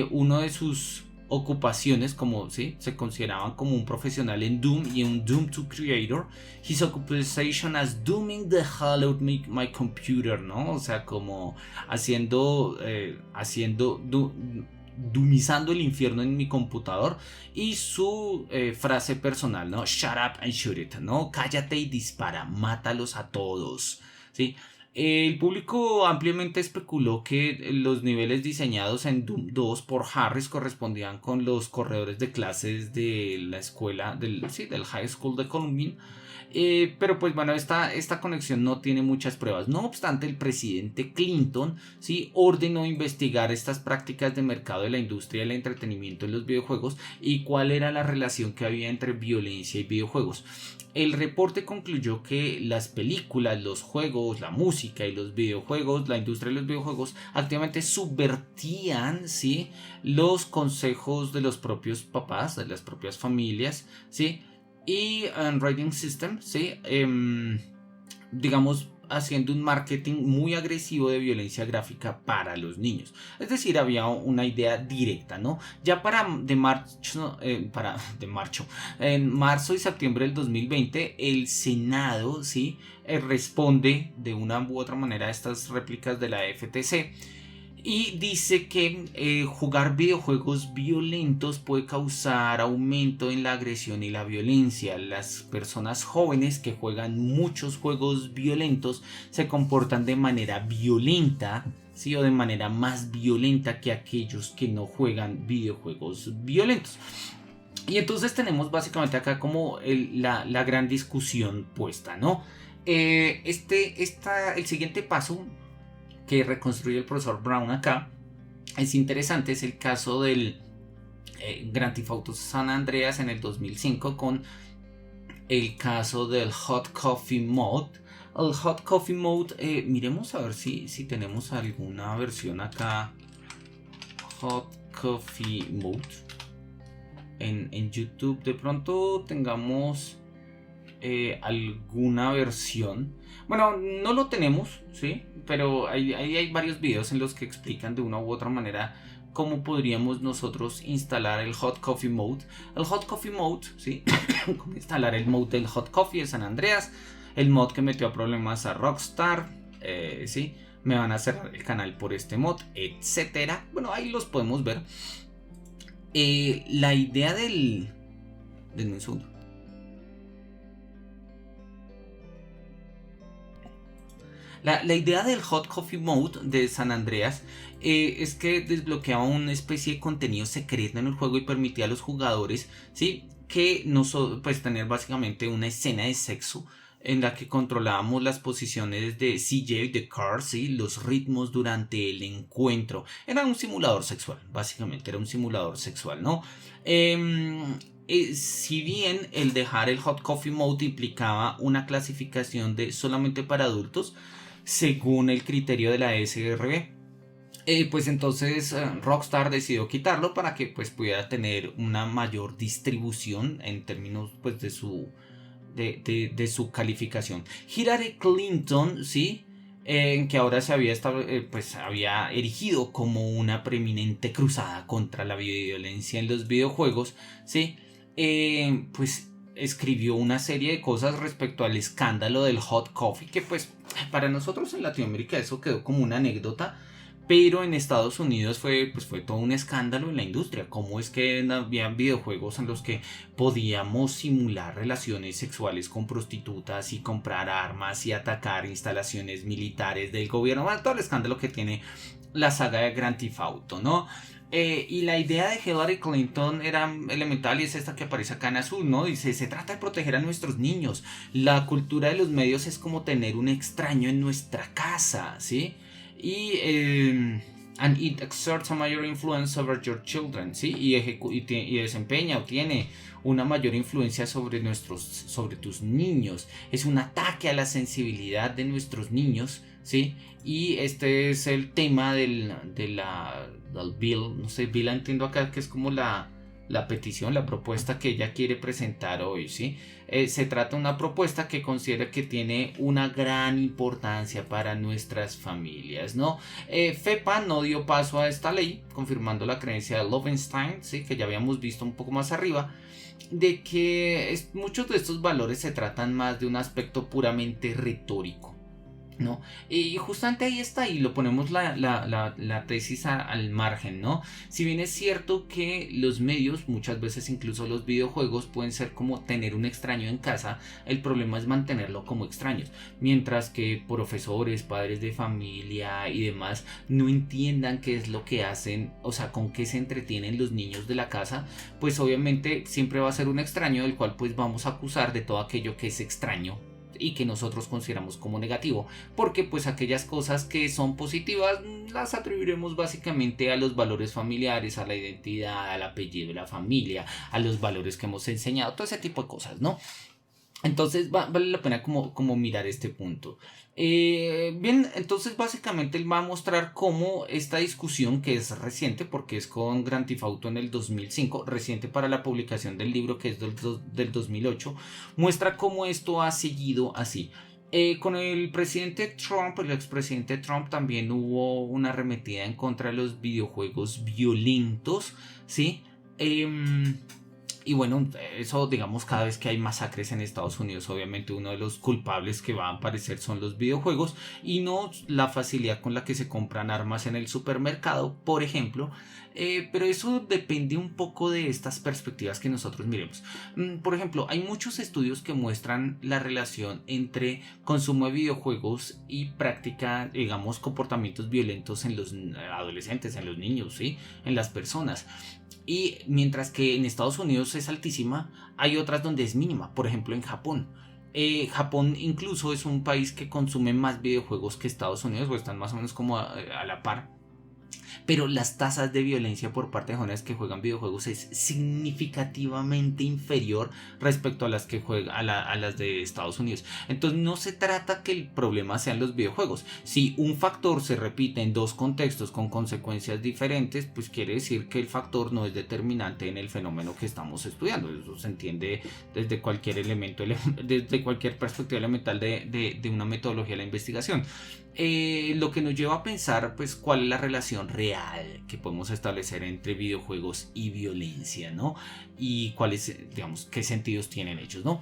Uno de sus ocupaciones, como ¿sí? Se consideraban como un profesional en Doom y un Doom 2 creator, his occupation as dooming the hell out my computer, ¿no? O sea, como doomizando el infierno en mi computador, y su frase personal, ¿no? Shut up and shoot it, ¿no? Cállate y dispara, mátalos a todos, ¿sí? El público ampliamente especuló que los niveles diseñados en Doom 2 por Harris correspondían con los corredores de clases de la escuela, del High School de Columbine. Pero pues bueno, esta conexión no tiene muchas pruebas. No obstante, el presidente Clinton, ¿sí? Ordenó investigar estas prácticas de mercado de la industria del entretenimiento en los videojuegos y cuál era la relación que había entre violencia y videojuegos. El reporte concluyó que las películas, los juegos, la música y los videojuegos, la industria de los videojuegos activamente subvertían, ¿sí? Los consejos de los propios papás, de las propias familias, ¿sí? Y Writing System, ¿sí? Digamos, haciendo un marketing muy agresivo de violencia gráfica para los niños. Es decir, había una idea directa, ¿no? Ya en marzo y septiembre del 2020, el Senado, ¿sí? Responde de una u otra manera a estas réplicas de la FTC. Y dice que jugar videojuegos violentos puede causar aumento en la agresión y la violencia. Las personas jóvenes que juegan muchos juegos violentos se comportan de manera violenta, ¿sí? O de manera más violenta que aquellos que no juegan videojuegos violentos. Y entonces tenemos básicamente acá como la gran discusión puesta, ¿no? El siguiente paso que reconstruye el profesor Brown acá es interesante, es el caso del Grand Theft Auto San Andreas en el 2005 con el caso del Hot Coffee Mode. El Hot Coffee Mode, miremos a ver si tenemos alguna versión acá. Hot Coffee Mode en YouTube, de pronto tengamos alguna versión. Bueno, no lo tenemos, ¿sí? Pero hay varios videos en los que explican de una u otra manera cómo podríamos nosotros instalar el Hot Coffee Mode. El Hot Coffee Mode, ¿sí? Cómo instalar el mode del Hot Coffee de San Andreas. El mod que metió a problemas a Rockstar, ¿sí? Me van a cerrar el canal por este mod, etcétera. Bueno, ahí los podemos ver. La idea del... Denme un segundo. La idea del Hot Coffee Mode de San Andreas es que desbloqueaba una especie de contenido secreto en el juego y permitía a los jugadores, ¿sí? Que pues tener básicamente una escena de sexo en la que controlábamos las posiciones de CJ y de Carl, ¿sí? Los ritmos durante el encuentro. Era un simulador sexual, básicamente era un simulador sexual, ¿no? Si bien el dejar el Hot Coffee Mode implicaba una clasificación de solamente para adultos, según el criterio de la SRB, pues entonces Rockstar decidió quitarlo para que pues pudiera tener una mayor distribución en términos pues de su calificación. Hillary Clinton, sí, que ahora se había había erigido como una preeminente cruzada contra la violencia en los videojuegos, sí, pues escribió una serie de cosas respecto al escándalo del hot coffee, que pues para nosotros en Latinoamérica eso quedó como una anécdota, pero en Estados Unidos fue todo un escándalo en la industria. Cómo es que habían videojuegos en los que podíamos simular relaciones sexuales con prostitutas y comprar armas y atacar instalaciones militares del gobierno. Bueno, todo el escándalo que tiene la saga de Grand Theft Auto, ¿no? Y la idea de Hillary Clinton era elemental y es esta que aparece acá en azul, ¿no? Dice, se trata de proteger a nuestros niños. La cultura de los medios es como tener un extraño en nuestra casa, ¿sí? And it exerts a major influence over your children, ¿sí? Y desempeña o tiene una mayor influencia sobre tus niños. Es un ataque a la sensibilidad de nuestros niños, ¿sí? Y este es el tema del bill, no sé, bill entiendo acá que es como la petición, la propuesta que ella quiere presentar hoy, ¿sí? Se trata de una propuesta que considera que tiene una gran importancia para nuestras familias, ¿no? FEPA no dio paso a esta ley, confirmando la creencia de Lovenstein, ¿sí? Que ya habíamos visto un poco más arriba, de que muchos de estos valores se tratan más de un aspecto puramente retórico, ¿no? Y justamente ahí está, y lo ponemos la tesis al margen, ¿no? Si bien es cierto que los medios, muchas veces incluso los videojuegos, pueden ser como tener un extraño en casa, el problema es mantenerlo como extraños, mientras que profesores, padres de familia y demás no entiendan qué es lo que hacen, o sea, con qué se entretienen los niños de la casa, pues obviamente siempre va a ser un extraño del cual pues vamos a acusar de todo aquello que es extraño y que nosotros consideramos como negativo, porque pues aquellas cosas que son positivas las atribuiremos básicamente a los valores familiares, a la identidad, al apellido de la familia, a los valores que hemos enseñado, todo ese tipo de cosas, ¿no? Entonces vale la pena como mirar este punto. Bien, entonces básicamente él va a mostrar cómo esta discusión, que es reciente porque es con Grand Theft Auto en el 2005, reciente para la publicación del libro que es del 2008, muestra cómo esto ha seguido así. Con el presidente Trump, el expresidente Trump, también hubo una arremetida en contra de los videojuegos violentos, ¿sí? Y bueno, eso digamos cada vez que hay masacres en Estados Unidos, obviamente uno de los culpables que va a aparecer son los videojuegos y no la facilidad con la que se compran armas en el supermercado, por ejemplo. Pero eso depende un poco de estas perspectivas que nosotros miremos. Por ejemplo, hay muchos estudios que muestran la relación entre consumo de videojuegos y práctica, digamos, comportamientos violentos en los adolescentes, en los niños, ¿sí? En las personas. Y mientras que en Estados Unidos es altísima, hay otras donde es mínima. Por ejemplo, en Japón. Japón incluso es un país que consume más videojuegos que Estados Unidos, o están más o menos como a la par. Pero las tasas de violencia por parte de jóvenes que juegan videojuegos es significativamente inferior respecto a las que a las de Estados Unidos. Entonces no se trata que el problema sean los videojuegos. Si un factor se repite en dos contextos con consecuencias diferentes, pues quiere decir que el factor no es determinante en el fenómeno que estamos estudiando. Eso se entiende desde cualquier elemento, desde cualquier perspectiva elemental de una metodología de la investigación. Lo que nos lleva a pensar pues cuál es la relación real que podemos establecer entre videojuegos y violencia, ¿no? Y cuáles, digamos, qué sentidos tienen ellos, ¿no?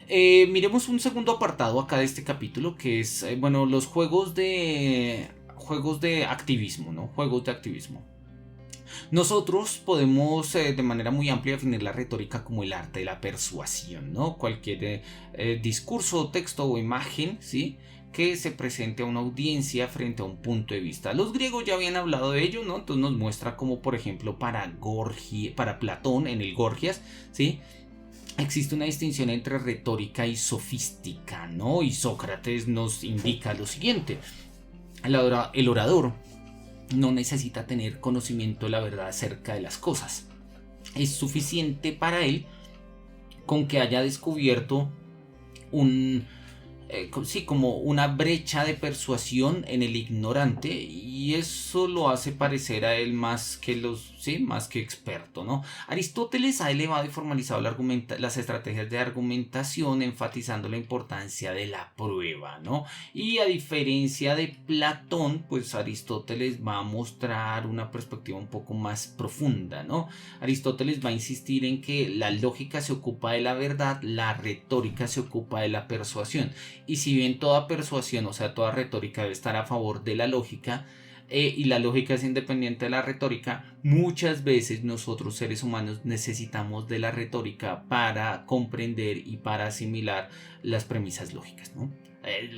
Miremos un segundo apartado acá de este capítulo que es, bueno, los juegos de activismo, ¿no? Juegos de activismo. Nosotros podemos de manera muy amplia definir la retórica como el arte de la persuasión, ¿no? Cualquier discurso, texto o imagen, ¿sí?, que se presente a una audiencia frente a un punto de vista. Los griegos ya habían hablado de ello, ¿no? Entonces nos muestra como, por ejemplo, para Platón en el Gorgias, ¿sí?, existe una distinción entre retórica y sofística, ¿no? Y Sócrates nos indica lo siguiente: el orador no necesita tener conocimiento de la verdad acerca de las cosas. Es suficiente para él con que haya descubierto sí, como una brecha de persuasión en el ignorante, y eso lo hace parecer a él más que más que experto, ¿no? Aristóteles ha elevado y formalizado las estrategias de argumentación, enfatizando la importancia de la prueba, ¿no? Y a diferencia de Platón, pues Aristóteles va a mostrar una perspectiva un poco más profunda, ¿no? Aristóteles va a insistir en que la lógica se ocupa de la verdad, la retórica se ocupa de la persuasión. Y si bien toda persuasión, o sea, toda retórica debe estar a favor de la lógica, y la lógica es independiente de la retórica, muchas veces nosotros seres humanos necesitamos de la retórica para comprender y para asimilar las premisas lógicas, ¿no?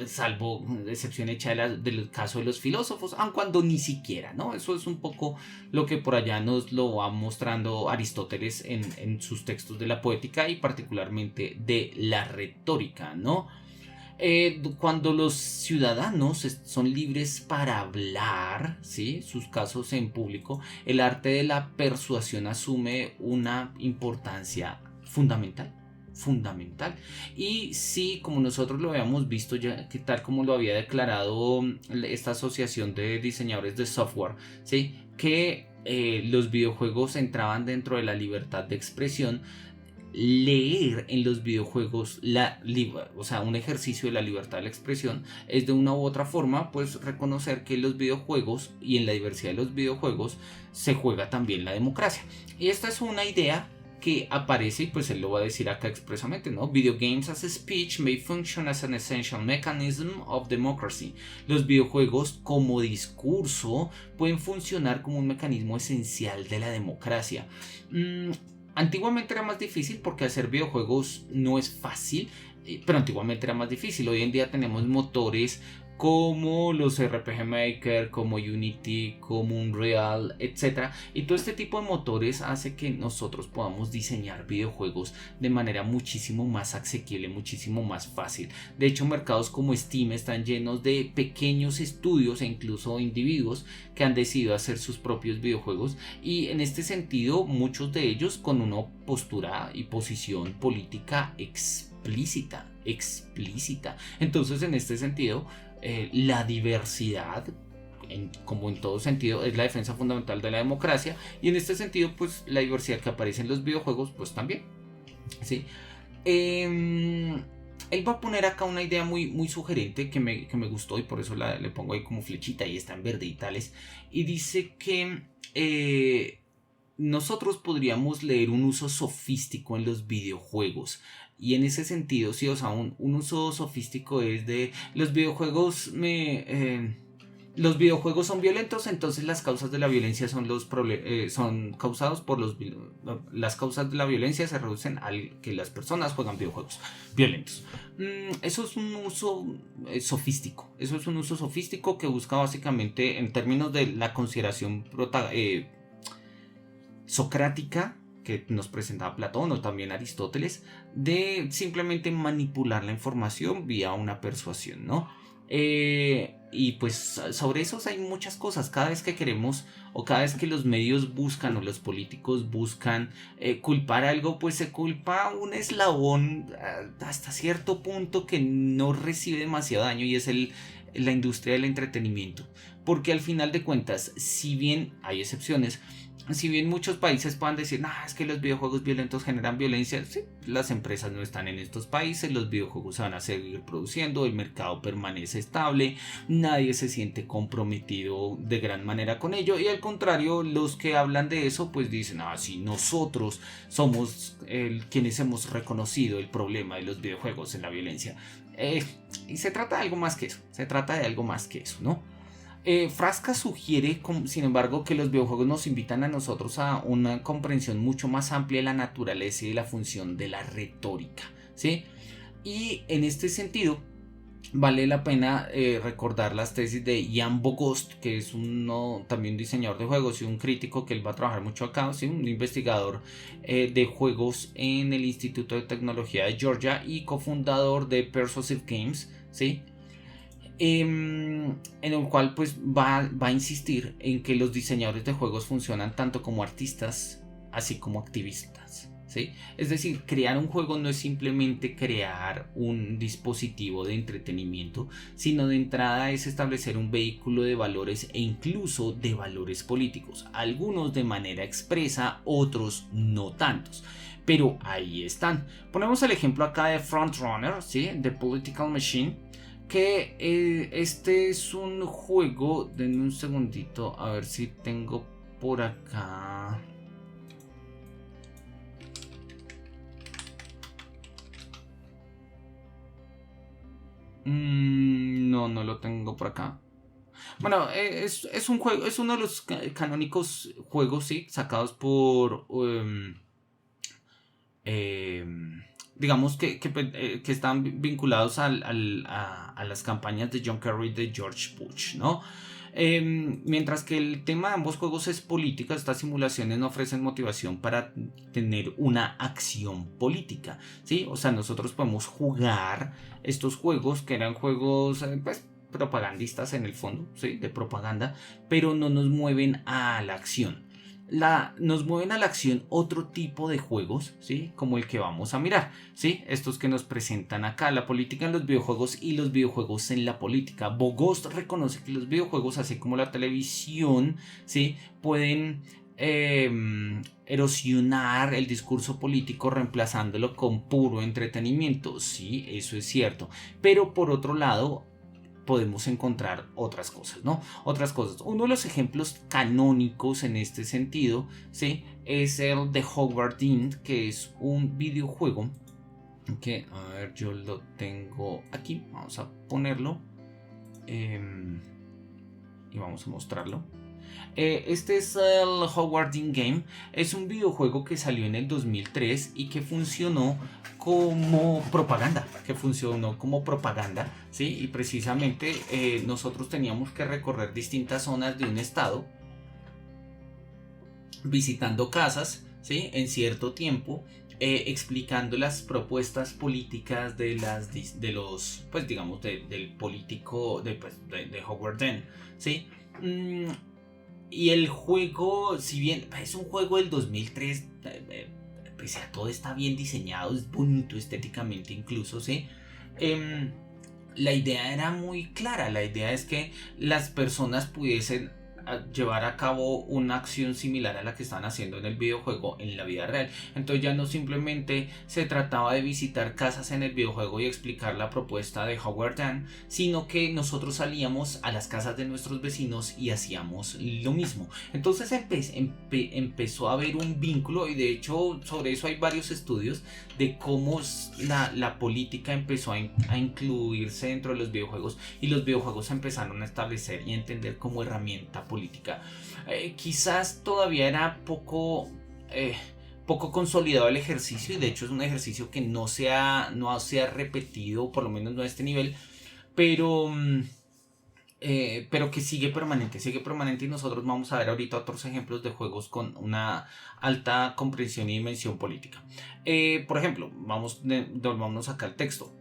Salvo excepción hecha del caso de los filósofos, aun cuando ni siquiera, ¿no? Eso es un poco lo que por allá nos lo va mostrando Aristóteles en sus textos de la poética y particularmente de la retórica, ¿no? Cuando los ciudadanos son libres para hablar, ¿sí?, sus casos en público, el arte de la persuasión asume una importancia fundamental. Y sí, como nosotros lo habíamos visto ya, que tal como lo había declarado esta asociación de diseñadores de software, ¿sí?, que los videojuegos entraban dentro de la libertad de expresión. Leer en los videojuegos, o sea, un ejercicio de la libertad de la expresión, es de una u otra forma pues reconocer que en los videojuegos y en la diversidad de los videojuegos se juega también la democracia. Y esta es una idea que aparece, y pues él lo va a decir acá expresamente, ¿no? Video games as a speech may function as an essential mechanism of democracy. Los videojuegos como discurso pueden funcionar como un mecanismo esencial de la democracia. Antiguamente era más difícil porque hacer videojuegos no es fácil, pero antiguamente era más difícil. Hoy en día tenemos motores como los RPG Maker, como Unity, como Unreal, etc. Y todo este tipo de motores hace que nosotros podamos diseñar videojuegos de manera muchísimo más asequible, muchísimo más fácil. De hecho, mercados como Steam están llenos de pequeños estudios e incluso individuos que han decidido hacer sus propios videojuegos, y en este sentido muchos de ellos con una postura y posición política explícita. Entonces, en este sentido, la diversidad, como en todo sentido, es la defensa fundamental de la democracia, y en este sentido pues la diversidad que aparece en los videojuegos pues también, ¿sí? Él va a poner acá una idea muy sugerente que me gustó, y por eso le pongo ahí como flechita y está en verde y tales, y dice que nosotros podríamos leer un uso sofístico en los videojuegos. Y en ese sentido, sí, o sea, un uso sofístico es de los videojuegos los videojuegos son violentos, entonces las causas de la violencia son causados por las causas de la violencia se reducen al que las personas juegan videojuegos violentos. Eso es un uso sofístico. Eso es un uso sofístico que busca básicamente, en términos de la consideración socrática que nos presentaba Platón o también Aristóteles, de simplemente manipular la información vía una persuasión, ¿no? Y pues sobre eso hay muchas cosas. Cada vez que queremos, o cada vez que los medios buscan o los políticos buscan culpar algo, pues se culpa un eslabón hasta cierto punto que no recibe demasiado daño, y es la industria del entretenimiento. Porque al final de cuentas, si bien hay excepciones, si bien muchos países puedan decir, es que los videojuegos violentos generan violencia, sí, las empresas no están en estos países, los videojuegos se van a seguir produciendo, el mercado permanece estable, nadie se siente comprometido de gran manera con ello, y al contrario, los que hablan de eso pues dicen, sí, nosotros somos quienes hemos reconocido el problema de los videojuegos en la violencia. Y se trata de algo más que eso, ¿no? Frasca sugiere, sin embargo, que los videojuegos nos invitan a nosotros a una comprensión mucho más amplia de la naturaleza y de la función de la retórica, ¿sí? Y en este sentido, vale la pena recordar las tesis de Jan Bogost, que es también diseñador de juegos y un crítico que él va a trabajar mucho acá, ¿sí? Un investigador de juegos en el Instituto de Tecnología de Georgia y cofundador de Persuasive Games, ¿sí? En el cual pues va a insistir en que los diseñadores de juegos funcionan tanto como artistas así como activistas, ¿sí? Es decir, crear un juego no es simplemente crear un dispositivo de entretenimiento, sino de entrada es establecer un vehículo de valores e incluso de valores políticos, algunos de manera expresa, otros no tantos. Pero ahí están. Ponemos el ejemplo acá de Frontrunner, ¿sí? The Political Machine, que este es un juego. Denme un segundito a ver si tengo por acá. No, no lo tengo por acá. Bueno, es un juego, es uno de los canónicos juegos, sí, sacados por digamos que están vinculados a las campañas de John Kerry y de George Bush, ¿no? Mientras que el tema de ambos juegos es política, estas simulaciones no ofrecen motivación para tener una acción política, ¿sí? O sea, nosotros podemos jugar estos juegos que eran juegos, pues, propagandistas en el fondo, ¿sí? De propaganda, pero no nos mueven a la acción. Nos mueven a la acción otro tipo de juegos, ¿sí? Como el que vamos a mirar, ¿sí? Estos que nos presentan acá, la política en los videojuegos y los videojuegos en la política. Bogost reconoce que los videojuegos, así como la televisión, ¿sí? Pueden erosionar el discurso político reemplazándolo con puro entretenimiento. Sí, eso es cierto. Pero por otro lado, podemos encontrar otras cosas, ¿no? Otras cosas. Uno de los ejemplos canónicos en este sentido, ¿sí? Es el de Howard Dean, que es un videojuego que, a ver, yo lo tengo aquí. Vamos a ponerlo y vamos a mostrarlo. Este es el Howard Dean Game. Es un videojuego que salió en el 2003 y que funcionó como propaganda. ¿Sí? Y precisamente nosotros teníamos que recorrer distintas zonas de un estado, visitando casas, ¿sí? En cierto tiempo, explicando las propuestas políticas del político de Howard Dean, ¿sí? Y el juego, si bien es un juego del 2003, pese a todo está bien diseñado, es bonito estéticamente incluso, ¿sí? La idea era muy clara, la idea es que las personas pudiesen llevar a cabo una acción similar a la que están haciendo en el videojuego en la vida real. Entonces ya no simplemente se trataba de visitar casas en el videojuego y explicar la propuesta de Howard Dean, sino que nosotros salíamos a las casas de nuestros vecinos y hacíamos lo mismo. Entonces empezó a haber un vínculo, y de hecho sobre eso hay varios estudios de cómo la política empezó a incluirse dentro de los videojuegos, y los videojuegos empezaron a establecer y a entender como herramienta política. Quizás todavía era poco consolidado el ejercicio, y de hecho es un ejercicio que no se ha repetido, por lo menos no a este nivel, pero que sigue permanente, y nosotros vamos a ver ahorita otros ejemplos de juegos con una alta comprensión y dimensión política. Por ejemplo, volvámonos acá al texto.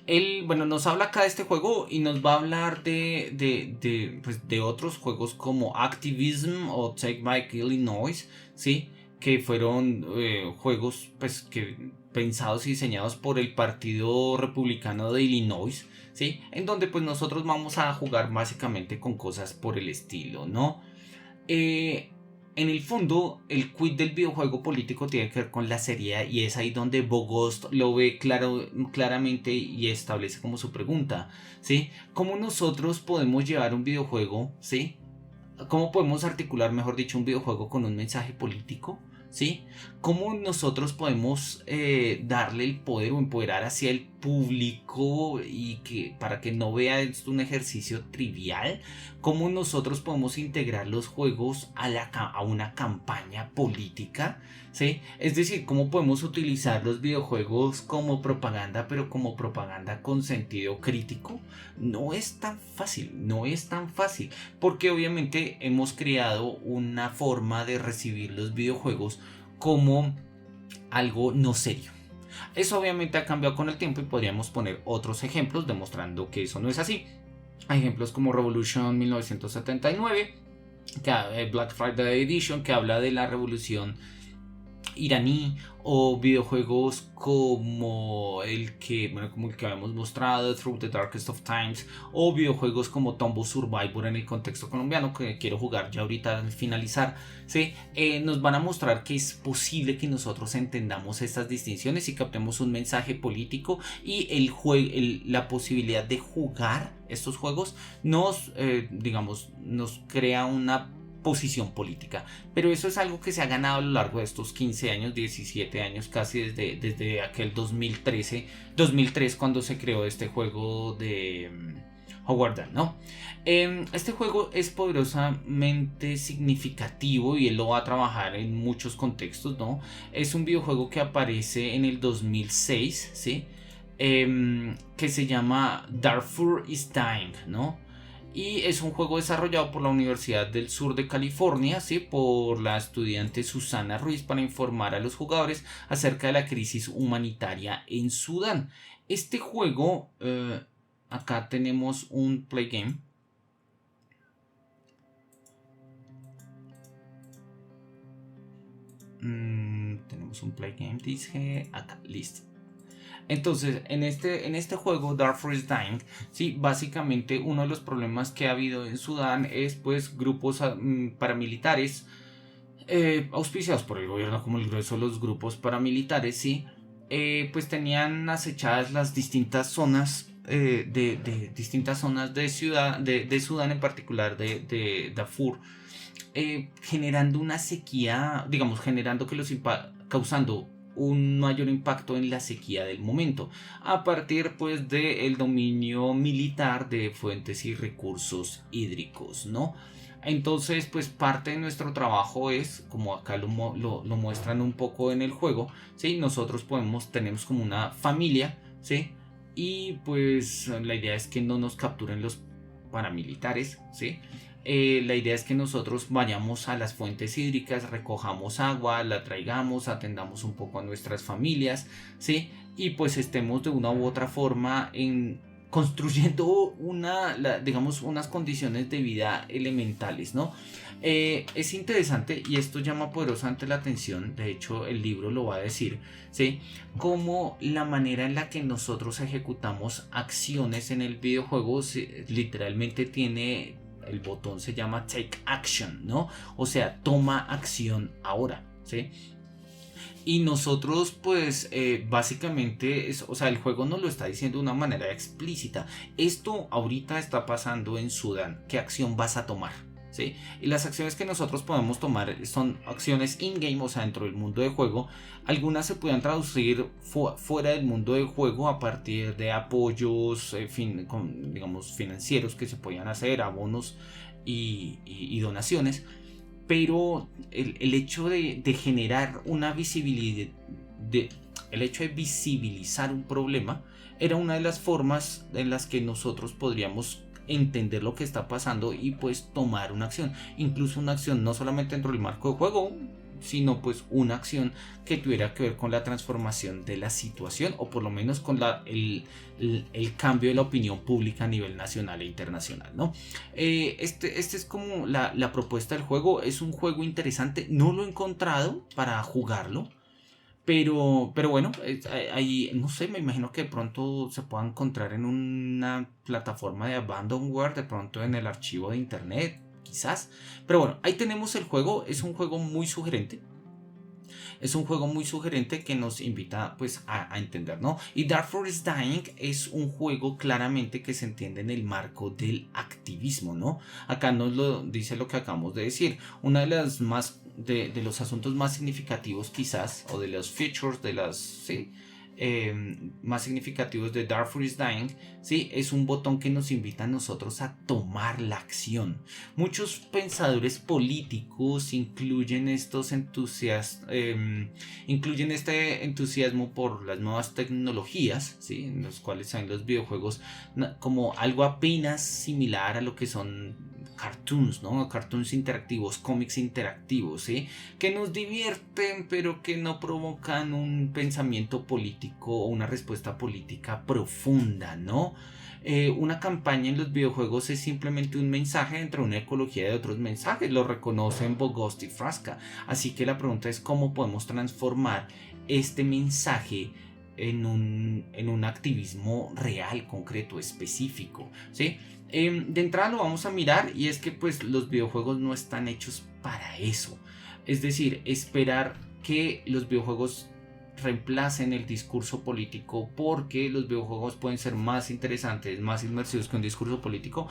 Él, nos habla acá de este juego y nos va a hablar de otros juegos como Activism o Take Back Illinois, ¿sí? Que fueron juegos pensados y diseñados por el Partido Republicano de Illinois, ¿sí? En donde nosotros vamos a jugar básicamente con cosas por el estilo, ¿no? En el fondo, el quid del videojuego político tiene que ver con la seriedad, y es ahí donde Bogost lo ve claramente y establece como su pregunta, ¿sí? ¿Cómo nosotros podemos llevar un videojuego, ¿sí? ¿Cómo podemos articular, mejor dicho, un videojuego con un mensaje político? ¿Sí? ¿Cómo nosotros podemos darle el poder o empoderar hacia el público y para que no vea esto un ejercicio trivial? ¿Cómo nosotros podemos integrar los juegos a una campaña política? ¿Sí? Es decir, ¿cómo podemos utilizar los videojuegos como propaganda, pero como propaganda con sentido crítico? No es tan fácil, porque obviamente hemos creado una forma de recibir los videojuegos como algo no serio. Eso obviamente ha cambiado con el tiempo, y podríamos poner otros ejemplos demostrando que eso no es así. Hay ejemplos como Revolution 1979, Black Friday Edition, que habla de la revolución iraní, o videojuegos como como el que habíamos mostrado, Through the Darkest of Times, o videojuegos como Tomb Survivor en el contexto colombiano, que quiero jugar ya ahorita al finalizar, ¿sí? Nos van a mostrar que es posible que nosotros entendamos estas distinciones y captemos un mensaje político, y la posibilidad de jugar estos juegos nos crea una posición política, pero eso es algo que se ha ganado a lo largo de estos 15 años, 17 años casi, desde aquel 2003 cuando se creó este juego de Hogwarts, ¿no? Este juego es poderosamente significativo y él lo va a trabajar en muchos contextos, ¿no? Es un videojuego que aparece en el 2006, ¿sí? Que se llama Darfur is Dying, ¿no? Y es un juego desarrollado por la Universidad del Sur de California, ¿sí? Por la estudiante Susana Ruiz, para informar a los jugadores acerca de la crisis humanitaria en Sudán. Este juego, acá tenemos un play game. Tenemos un play game, dice acá, listo. Entonces, en este juego, Darfur is Dying, sí, básicamente uno de los problemas que ha habido en Sudán es pues grupos paramilitares auspiciados por el gobierno, como el grueso de los grupos paramilitares, sí, pues tenían acechadas las distintas zonas de distintas zonas de Sudán, en particular de Darfur, generando una sequía, digamos, causando un mayor impacto en la sequía del momento, a partir pues del dominio militar de fuentes y recursos hídricos, ¿no? Entonces, pues parte de nuestro trabajo es, como acá lo muestran un poco en el juego, ¿sí? Nosotros tenemos como una familia, ¿sí? Y pues la idea es que no nos capturen los paramilitares, ¿sí? La idea es que nosotros vayamos a las fuentes hídricas, recojamos agua, la traigamos, atendamos un poco a nuestras familias, ¿sí? Y pues estemos de una u otra forma construyendo digamos, unas condiciones de vida elementales, ¿no? Es interesante, y esto llama poderosamente la atención, de hecho el libro lo va a decir, ¿sí? Como la manera en la que nosotros ejecutamos acciones en el videojuego literalmente tiene... El botón se llama Take Action, ¿no? O sea, toma acción ahora, ¿sí? Y nosotros, pues, básicamente, o sea, el juego nos lo está diciendo de una manera explícita. Esto ahorita está pasando en Sudán. ¿Qué acción vas a tomar? ¿Sí? Y las acciones que nosotros podemos tomar son acciones in-game, o sea, dentro del mundo de juego. Algunas se pueden traducir fuera del mundo de juego a partir de apoyos digamos, financieros que se podían hacer, abonos y donaciones. Pero el hecho de generar una visibilidad, el hecho de visibilizar un problema, era una de las formas en las que nosotros podríamos entender lo que está pasando y pues tomar una acción, incluso una acción no solamente dentro del marco de juego, sino pues una acción que tuviera que ver con la transformación de la situación, o por lo menos con el cambio de la opinión pública a nivel nacional e internacional, ¿no? Este es como la propuesta del juego. Es un juego interesante, no lo he encontrado para jugarlo, pero bueno, ahí no sé, me imagino que de pronto se pueda encontrar en una plataforma de Abandonware, de pronto en el archivo de internet, quizás. Pero bueno, ahí tenemos el juego. Es un juego muy sugerente. Es un juego muy sugerente que nos invita pues a entender, ¿no? Y Darfur is Dying es un juego claramente que se entiende en el marco del activismo, ¿no? Acá nos lo dice lo que acabamos de decir. Una de las de los asuntos más significativos quizás, o de los features de las... ¿sí? Más significativos de Darfur is Dying, ¿sí? Es un botón que nos invita a nosotros a tomar la acción. Muchos pensadores políticos incluyen incluyen este entusiasmo por las nuevas tecnologías, ¿sí? En los cuales salen los videojuegos, como algo apenas similar a lo que son cartoons, ¿no? Cartoons interactivos, cómics interactivos, ¿sí? Que nos divierten, pero que no provocan un pensamiento político o una respuesta política profunda, ¿no? Una campaña en los videojuegos es simplemente un mensaje dentro de una ecología de otros mensajes, lo reconocen Bogost y Frasca. Así que la pregunta es cómo podemos transformar este mensaje en un activismo real, concreto, específico, ¿sí? De entrada lo vamos a mirar, y es que pues los videojuegos no están hechos para eso. Es decir, esperar que los videojuegos reemplacen el discurso político porque los videojuegos pueden ser más interesantes, más inmersivos que un discurso político,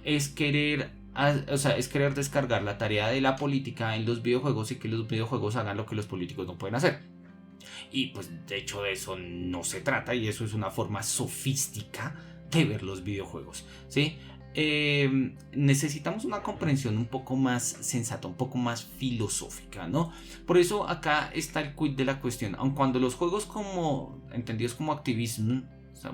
es querer es querer descargar la tarea de la política en los videojuegos y que los videojuegos hagan lo que los políticos no pueden hacer. Y pues de hecho de eso no se trata, y eso es una forma sofística de ver los videojuegos, ¿sí? Necesitamos una comprensión un poco más sensata, un poco más filosófica, ¿no? Por eso acá está el quid de la cuestión. Aun cuando los juegos entendidos como activismo,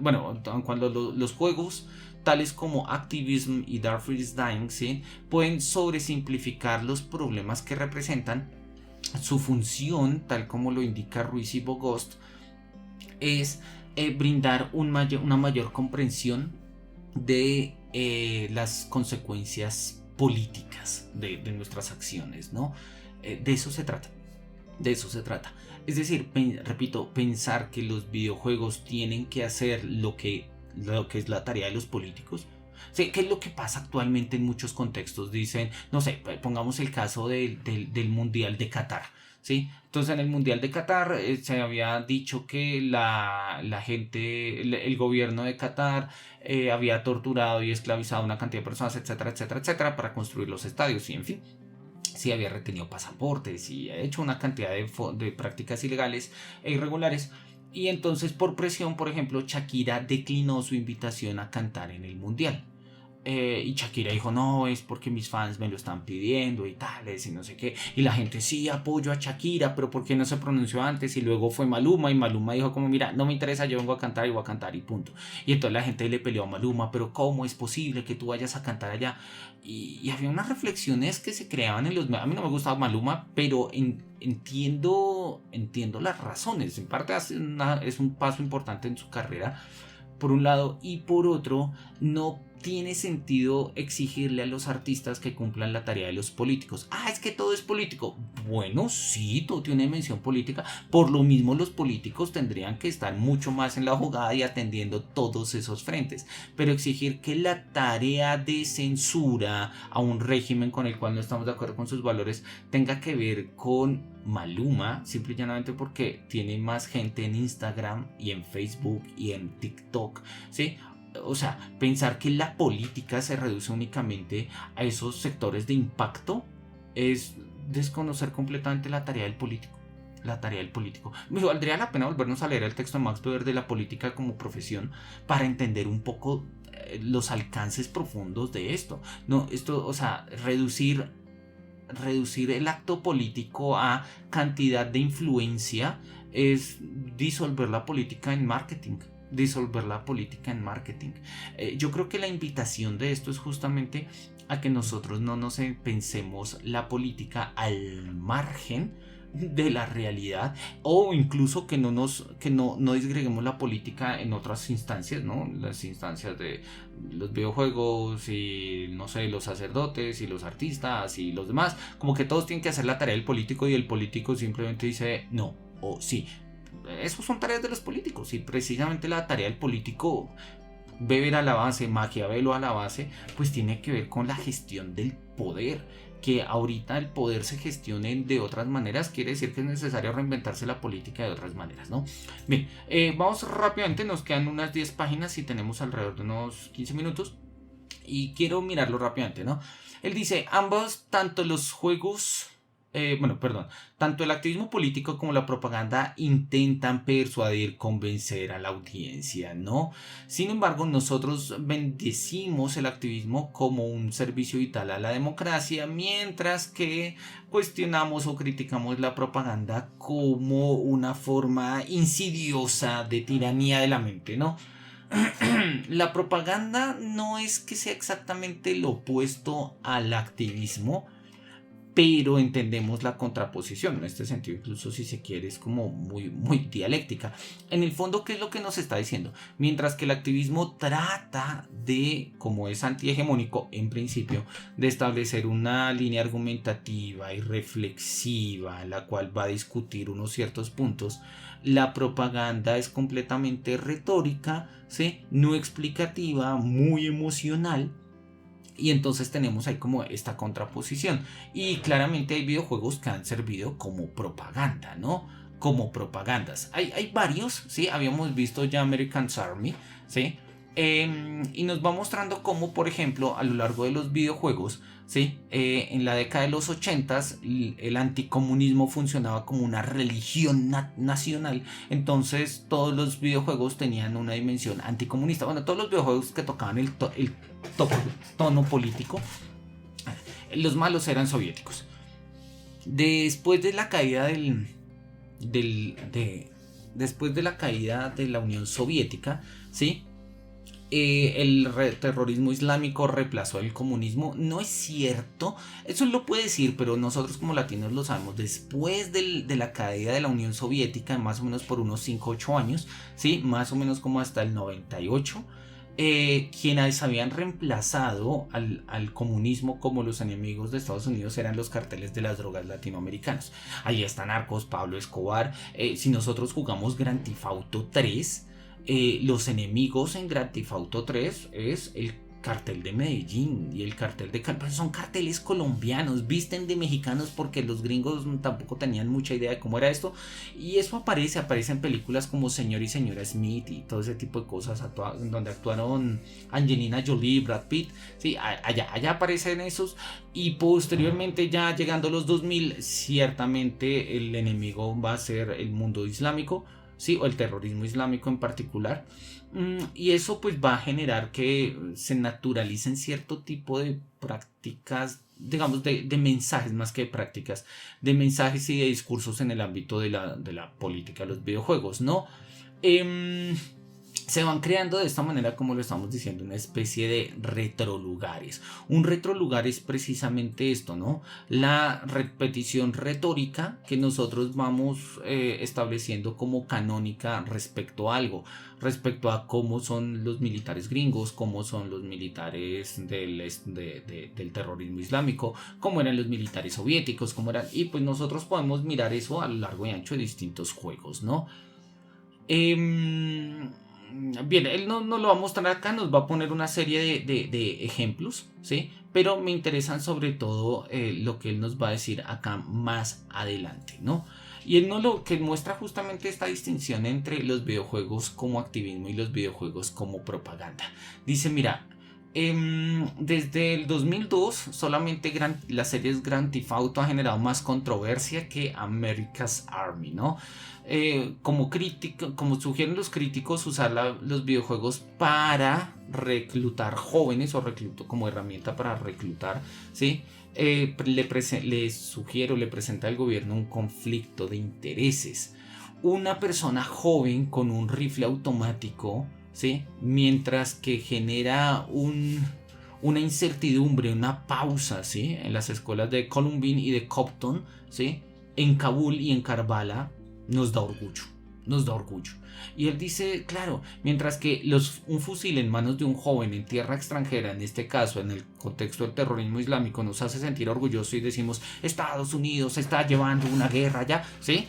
bueno, aun cuando los juegos tales como Activism y Darkfire is Dying, ¿sí?, pueden sobresimplificar los problemas que representan, su función, tal como lo indica Ruiz y Bogost, es brindar una mayor comprensión de las consecuencias políticas de nuestras acciones, ¿no? De eso se trata. De eso se trata. Es decir, repito, pensar que los videojuegos tienen que hacer lo que es la tarea de los políticos. Sí, ¿qué es lo que pasa actualmente en muchos contextos? Dicen, no sé, pongamos el caso del Mundial de Qatar, ¿sí? Entonces en el Mundial de Qatar se había dicho que la gente, el gobierno de Qatar había torturado y esclavizado a una cantidad de personas, etcétera, etcétera, etcétera, para construir los estadios, y en fin. Sí, había retenido pasaportes y ha hecho una cantidad de prácticas ilegales e irregulares. Y entonces, por presión, por ejemplo, Shakira declinó su invitación a cantar en el Mundial. Y Shakira dijo, no, es porque mis fans me lo están pidiendo y tales y no sé qué. Y la gente, sí, apoyo a Shakira, pero ¿por qué no se pronunció antes? Y luego fue Maluma, y Maluma dijo como, mira, no me interesa, yo vengo a cantar y voy a cantar y punto. Y entonces la gente le peleó a Maluma, pero ¿cómo es posible que tú vayas a cantar allá? Y había unas reflexiones que se creaban en los... A mí no me gustaba Maluma, pero entiendo las razones. En parte es un paso importante en su carrera, por un lado, y por otro, no tiene sentido exigirle a los artistas que cumplan la tarea de los políticos. Es que todo es político. Bueno, sí, todo tiene una dimensión política. Por lo mismo, los políticos tendrían que estar mucho más en la jugada y atendiendo todos esos frentes. Pero exigir que la tarea de censura a un régimen con el cual no estamos de acuerdo con sus valores tenga que ver con Maluma, simple y llanamente porque tiene más gente en Instagram y en Facebook y en TikTok, ¿sí? O sea, pensar que la política se reduce únicamente a esos sectores de impacto es desconocer completamente la tarea del político. La tarea del político. Me valdría la pena volvernos a leer el texto de Max Weber de la política como profesión para entender un poco los alcances profundos de esto. No, esto, o sea, reducir el acto político a cantidad de influencia es disolver la política en marketing. Yo creo que la invitación de esto es justamente a que nosotros no nos pensemos la política al margen de la realidad, o incluso que no disgreguemos la política en otras instancias, ¿no? Las instancias de los videojuegos y no sé, los sacerdotes y los artistas y los demás, como que todos tienen que hacer la tarea del político y el político simplemente dice no o sí. Esos son tareas de los políticos, y precisamente la tarea del político, Weber a la base, Maquiavelo a la base, pues tiene que ver con la gestión del poder. Que ahorita el poder se gestione de otras maneras quiere decir que es necesario reinventarse la política de otras maneras, ¿no? Bien, vamos rápidamente, nos quedan unas 10 páginas y tenemos alrededor de unos 15 minutos y quiero mirarlo rápidamente, ¿no? Él dice, tanto los juegos... tanto el activismo político como la propaganda intentan persuadir, convencer a la audiencia, ¿no? Sin embargo, nosotros bendecimos el activismo como un servicio vital a la democracia, mientras que cuestionamos o criticamos la propaganda como una forma insidiosa de tiranía de la mente, ¿no? La propaganda no es que sea exactamente lo opuesto al activismo, pero entendemos la contraposición. En este sentido, incluso si se quiere, es como muy dialéctica. En el fondo, ¿qué es lo que nos está diciendo? Mientras que el activismo trata de, como es antihegemónico en principio, de establecer una línea argumentativa y reflexiva, la cual va a discutir unos ciertos puntos, la propaganda es completamente retórica, ¿sí? No explicativa, muy emocional. Y entonces tenemos ahí como esta contraposición. Y claramente hay videojuegos que han servido como propaganda, ¿no? Como propagandas. Hay varios, ¿sí? Habíamos visto ya American's Army, ¿sí? Y nos va mostrando cómo, por ejemplo, a lo largo de los videojuegos, ¿sí? En la década de los 80s, el anticomunismo funcionaba como una religión nacional. Entonces todos los videojuegos tenían una dimensión anticomunista. Bueno, todos los videojuegos que tocaban el tono político, los malos eran soviéticos. Después de la caída después de la caída de la Unión Soviética, ¿sí? El terrorismo islámico reemplazó el comunismo. No es cierto, eso lo puede decir, pero nosotros como latinos lo sabemos. Después de la caída de la Unión Soviética, más o menos por unos 5-8 años, ¿sí? Más o menos como hasta el 98, quienes habían reemplazado al comunismo como los enemigos de Estados Unidos eran los carteles de las drogas latinoamericanos. Ahí están Narcos, Pablo Escobar. Si nosotros jugamos Grand Theft Auto 3, los enemigos en Grand Theft Auto 3 es el cartel de Medellín y el cartel de Cali. Son carteles colombianos, visten de mexicanos porque los gringos tampoco tenían mucha idea de cómo era esto, y eso aparece en películas como Señor y Señora Smith y todo ese tipo de cosas donde actuaron Angelina Jolie, Brad Pitt, sí, allá aparecen esos. Y posteriormente, ya llegando a los 2000, ciertamente el enemigo va a ser el mundo islámico, ¿sí? O el terrorismo islámico en particular. Y eso pues va a generar que se naturalicen cierto tipo de prácticas, digamos, de mensajes más que de prácticas, de mensajes y de discursos en el ámbito de la política de los videojuegos, ¿no? Se van creando de esta manera, como lo estamos diciendo, una especie de retrolugares. Un retrolugar es precisamente esto, ¿no? La repetición retórica que nosotros vamos estableciendo como canónica respecto a algo, respecto a cómo son los militares gringos, cómo son los militares del terrorismo islámico, cómo eran los militares soviéticos, cómo eran. Y pues nosotros podemos mirar eso a lo largo y ancho de distintos juegos, ¿no? Bien, él no lo va a mostrar acá, nos va a poner una serie de ejemplos, ¿sí? Pero me interesan sobre todo lo que él nos va a decir acá más adelante, ¿no? Y él lo que muestra justamente esta distinción entre los videojuegos como activismo y los videojuegos como propaganda. Dice, mira, desde el 2002 solamente la serie Grand Theft Auto ha generado más controversia que America's Army, ¿no? Como sugieren los críticos, usar los videojuegos para reclutar jóvenes o como herramienta para reclutar, ¿sí? Le presenta al gobierno un conflicto de intereses. Una persona joven con un rifle automático, ¿sí? Mientras que genera una incertidumbre, una pausa, ¿sí? En las escuelas de Columbine y de Compton, ¿sí? En Kabul y en Karbala, nos da orgullo. Y él dice, claro, mientras que un fusil en manos de un joven en tierra extranjera, en este caso en el contexto del terrorismo islámico, nos hace sentir orgullosos y decimos, Estados Unidos está llevando una guerra ya, ¿sí?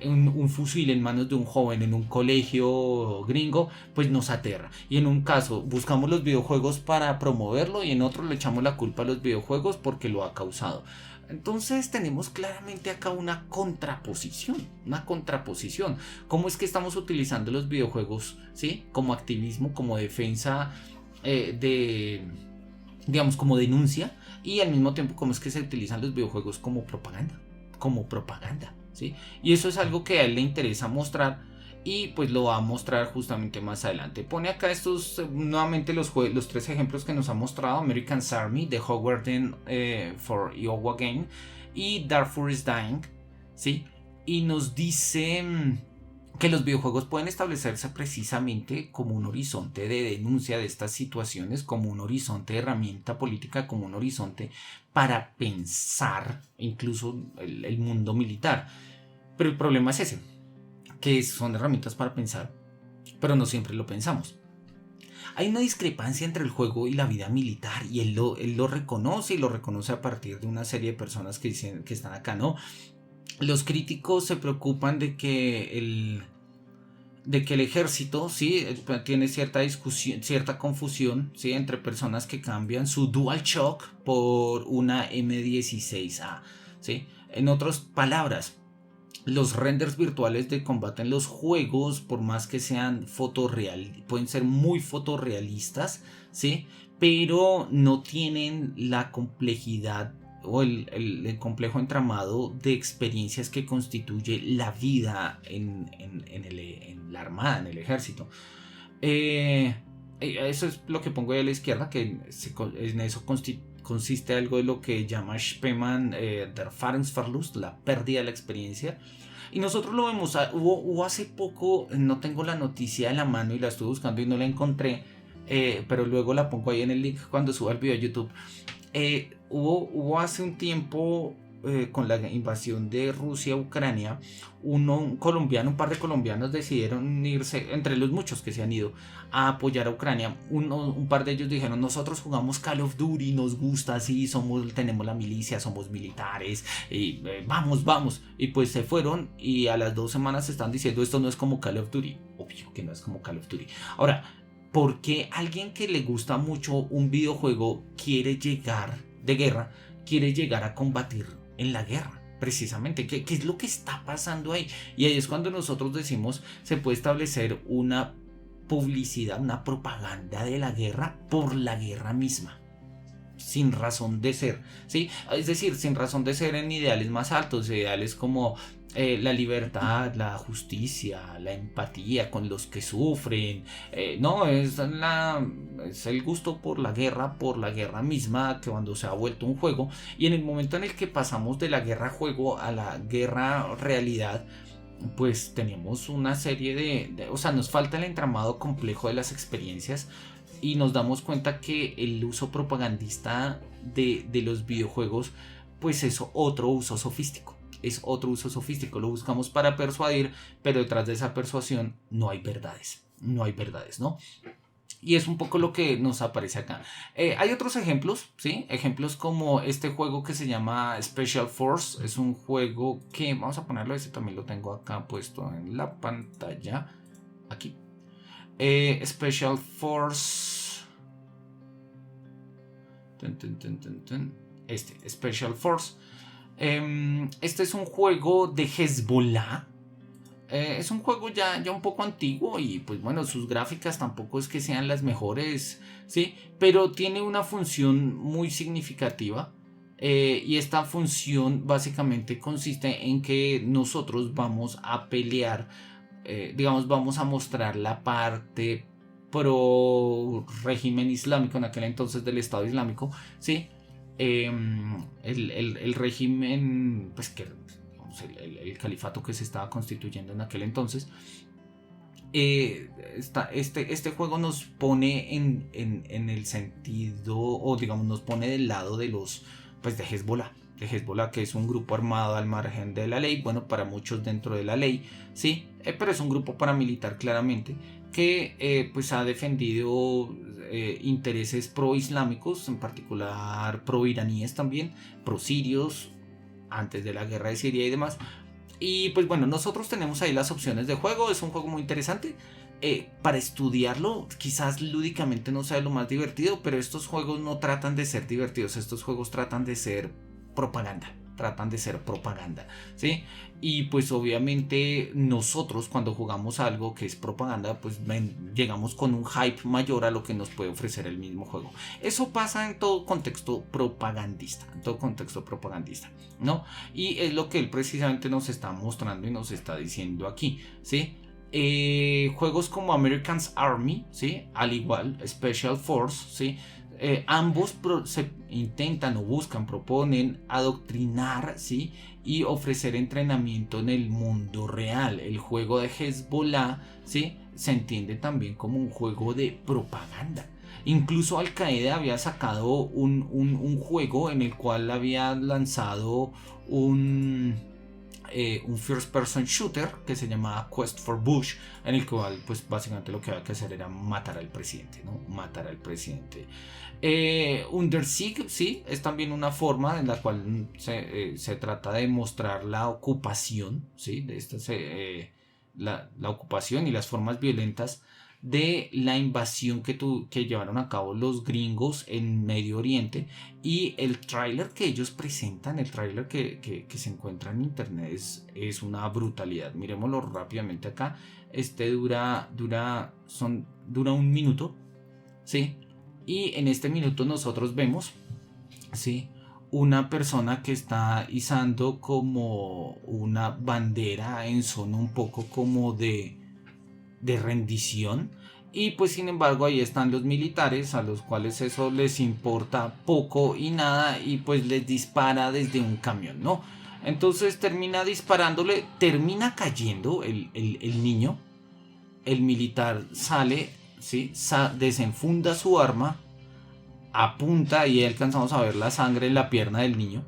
Un fusil en manos de un joven en un colegio gringo, pues nos aterra. Y en un caso buscamos los videojuegos para promoverlo y en otro le echamos la culpa a los videojuegos porque lo ha causado. Entonces tenemos claramente acá una contraposición. ¿Cómo es que estamos utilizando los videojuegos, ¿sí? Como activismo, como defensa digamos, como denuncia, y al mismo tiempo cómo es que se utilizan los videojuegos como propaganda, ¿sí? Y eso es algo que a él le interesa mostrar, y pues lo va a mostrar justamente más adelante. Pone acá nuevamente los 3 ejemplos que nos ha mostrado: American's Army, The Hogwarts for Iowa Game y Darfur is Dying, ¿sí? Y nos dice que los videojuegos pueden establecerse precisamente como un horizonte de denuncia de estas situaciones, como un horizonte de herramienta política, como un horizonte para pensar incluso el mundo militar. Pero el problema es ese, que son herramientas para pensar, pero no siempre lo pensamos. Hay una discrepancia entre el juego y la vida militar, y él lo reconoce, y lo reconoce a partir de una serie de personas que dicen que están acá, ¿no? Los críticos se preocupan de que el ejército, ¿sí? Tiene cierta discusión, cierta confusión, ¿sí? Entre personas que cambian su DualShock por una M16A, ¿sí? En otras palabras, los renders virtuales de combate en los juegos, por más que sean pueden ser muy fotorrealistas, ¿sí? Pero no tienen la complejidad o el complejo entramado de experiencias que constituye la vida en la armada, en el ejército. Eh, Eso es lo que pongo ahí a la izquierda, que en eso consiste algo de lo que llama Spemann der Erfahrungsverlust, la pérdida de la experiencia. Y nosotros lo vemos, hubo hace poco, no tengo la noticia de la mano y la estuve buscando y no la encontré, pero luego la pongo ahí en el link cuando suba el video a YouTube. Hubo hace un tiempo, con la invasión de Rusia a Ucrania, un par de colombianos decidieron irse, entre los muchos que se han ido a apoyar a Ucrania. Un par de ellos dijeron: nosotros jugamos Call of Duty, nos gusta así, tenemos la milicia, somos militares, y vamos. Y pues se fueron, y a las 2 semanas están diciendo: esto no es como Call of Duty. Obvio que no es como Call of Duty. Ahora, ¿por qué alguien que le gusta mucho un videojuego quiere llegar a combatir en la guerra? Precisamente, ¿qué es lo que está pasando ahí? Y ahí es cuando nosotros decimos: se puede establecer una publicidad, una propaganda de la guerra por la guerra misma, sin razón de ser, ¿sí? Es decir, sin razón de ser en ideales más altos, ideales como la libertad, la justicia, la empatía con los que sufren. No, es el gusto por la guerra misma, que cuando se ha vuelto un juego, y en el momento en el que pasamos de la guerra juego a la guerra realidad, pues tenemos una serie o sea, nos falta el entramado complejo de las experiencias, y nos damos cuenta que el uso propagandista de los videojuegos pues es otro uso sofístico. Lo buscamos para persuadir, pero detrás de esa persuasión no hay verdades, ¿no? Y es un poco lo que nos aparece acá. Hay otros ejemplos, ¿sí? Ejemplos como este juego que se llama Special Force. Es un juego que, vamos a ponerlo, ese también lo tengo acá puesto en la pantalla. Aquí. Special Force. Special Force. Este es un juego de Hezbollah. Es un juego ya un poco antiguo, y pues bueno, sus gráficas tampoco es que sean las mejores, ¿sí? Pero tiene una función muy significativa, y esta función básicamente consiste en que nosotros vamos a pelear, digamos, vamos a mostrar la parte pro régimen islámico en aquel entonces del Estado Islámico, ¿sí? El régimen, pues que el califato que se estaba constituyendo en aquel entonces. Este juego nos pone en el sentido, o digamos, nos pone del lado de los, pues de Hezbollah, que es un grupo armado al margen de la ley, bueno, para muchos dentro de la ley, sí, pero es un grupo paramilitar claramente, que pues ha defendido intereses pro-islámicos, en particular pro-iraníes también, pro-sirios, antes de la guerra de Siria y demás. Y pues bueno, nosotros tenemos ahí las opciones de juego. Es un juego muy interesante. Para estudiarlo, quizás lúdicamente no sea lo más divertido, pero estos juegos no tratan de ser divertidos. Estos juegos tratan de ser propaganda. ¿Sí? Y pues obviamente nosotros, cuando jugamos algo que es propaganda, pues llegamos con un hype mayor a lo que nos puede ofrecer el mismo juego. Eso pasa en todo contexto propagandista, ¿no? Y es lo que él precisamente nos está mostrando y nos está diciendo aquí, ¿sí? Juegos como American's Army, ¿sí? Al igual, Special Force, ¿sí? ambos se intentan o buscan, proponen adoctrinar, ¿sí? Y ofrecer entrenamiento en el mundo real. El juego de Hezbollah, ¿sí? Se entiende también como un juego de propaganda. Incluso Al Qaeda había sacado un juego en el cual había lanzado un first person shooter que se llamaba Quest for Bush, en el cual pues básicamente lo que había que hacer era matar al presidente, ¿no? Matar al presidente. Under Siege, sí, es también una forma en la cual se trata de mostrar la ocupación, ¿sí? De la ocupación y las formas violentas de la invasión que llevaron a cabo los gringos en Medio Oriente. Y el tráiler que ellos presentan, el tráiler que se encuentra en internet es una brutalidad. Miremoslo rápidamente acá. Dura un minuto, ¿sí? Y en este minuto nosotros vemos, ¿sí?, una persona que está izando como una bandera en zona un poco como de rendición. Y pues sin embargo ahí están los militares, a los cuales eso les importa poco y nada, y pues les dispara desde un camión, ¿no? Entonces termina disparándole, termina cayendo el niño. El militar sale, ¿sí? Desenfunda su arma, apunta y alcanzamos a ver la sangre en la pierna del niño.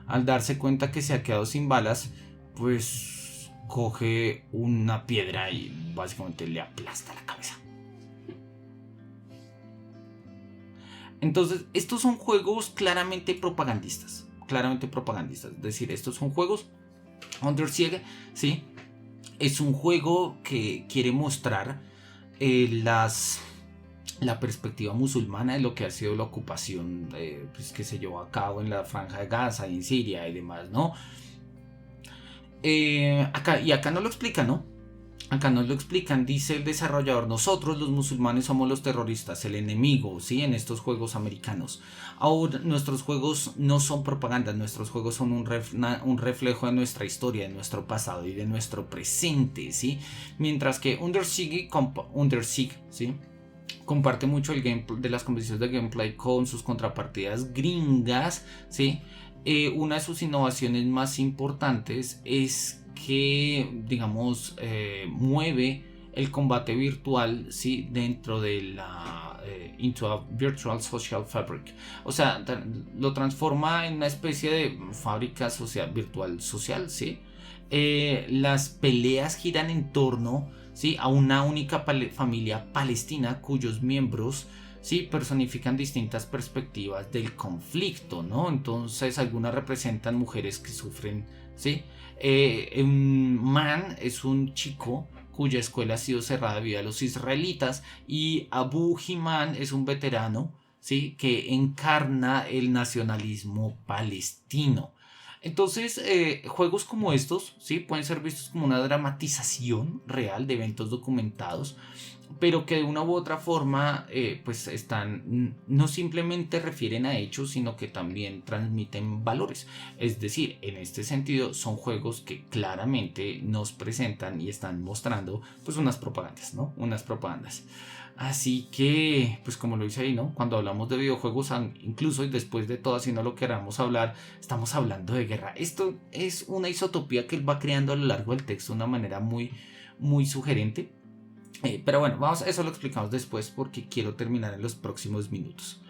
Al darse cuenta que se ha quedado sin balas, pues coge una piedra y básicamente le aplasta la cabeza. Entonces, estos son juegos claramente propagandistas. Es decir, estos son juegos. Under Siege, ¿sí? Es un juego que quiere mostrar la perspectiva musulmana de lo que ha sido la ocupación pues, que se llevó a cabo en la Franja de Gaza y en Siria y demás, ¿no? Acá no lo explican, ¿no? Acá nos lo explican, dice el desarrollador: nosotros los musulmanes somos los terroristas, el enemigo, ¿sí? En estos juegos americanos. Ahora, nuestros juegos no son propaganda, nuestros juegos son un reflejo de nuestra historia, de nuestro pasado y de nuestro presente, ¿sí? Mientras que Under Siege, ¿sí?, comparte mucho el gameplay de las convenciones de gameplay con sus contrapartidas gringas, ¿sí? Una de sus innovaciones más importantes es que, digamos, mueve el combate virtual, ¿sí?, dentro de la into a virtual social fabric. O sea, lo transforma en una especie de fábrica virtual social, ¿sí? Las peleas giran en torno, ¿sí?, a una única familia palestina cuyos miembros, sí, personifican distintas perspectivas del conflicto, ¿no? Entonces algunas representan mujeres que sufren, ¿sí? Un man es un chico cuya escuela ha sido cerrada debido a los israelitas, y Abu Himan es un veterano, ¿sí?, que encarna el nacionalismo palestino. Entonces, juegos como estos, ¿sí?, pueden ser vistos como una dramatización real de eventos documentados, pero que de una u otra forma pues no simplemente refieren a hechos, sino que también transmiten valores. Es decir, en este sentido son juegos que claramente nos presentan y están mostrando pues unas propagandas, ¿no? Unas propagandas. Así que, pues como lo dice ahí, ¿no? Cuando hablamos de videojuegos, incluso y después de todo, si no lo queramos hablar, estamos hablando de guerra. Esto es una isotopía que él va creando a lo largo del texto de una manera muy, muy sugerente. Pero bueno, eso lo explicamos después porque quiero terminar en los próximos minutos.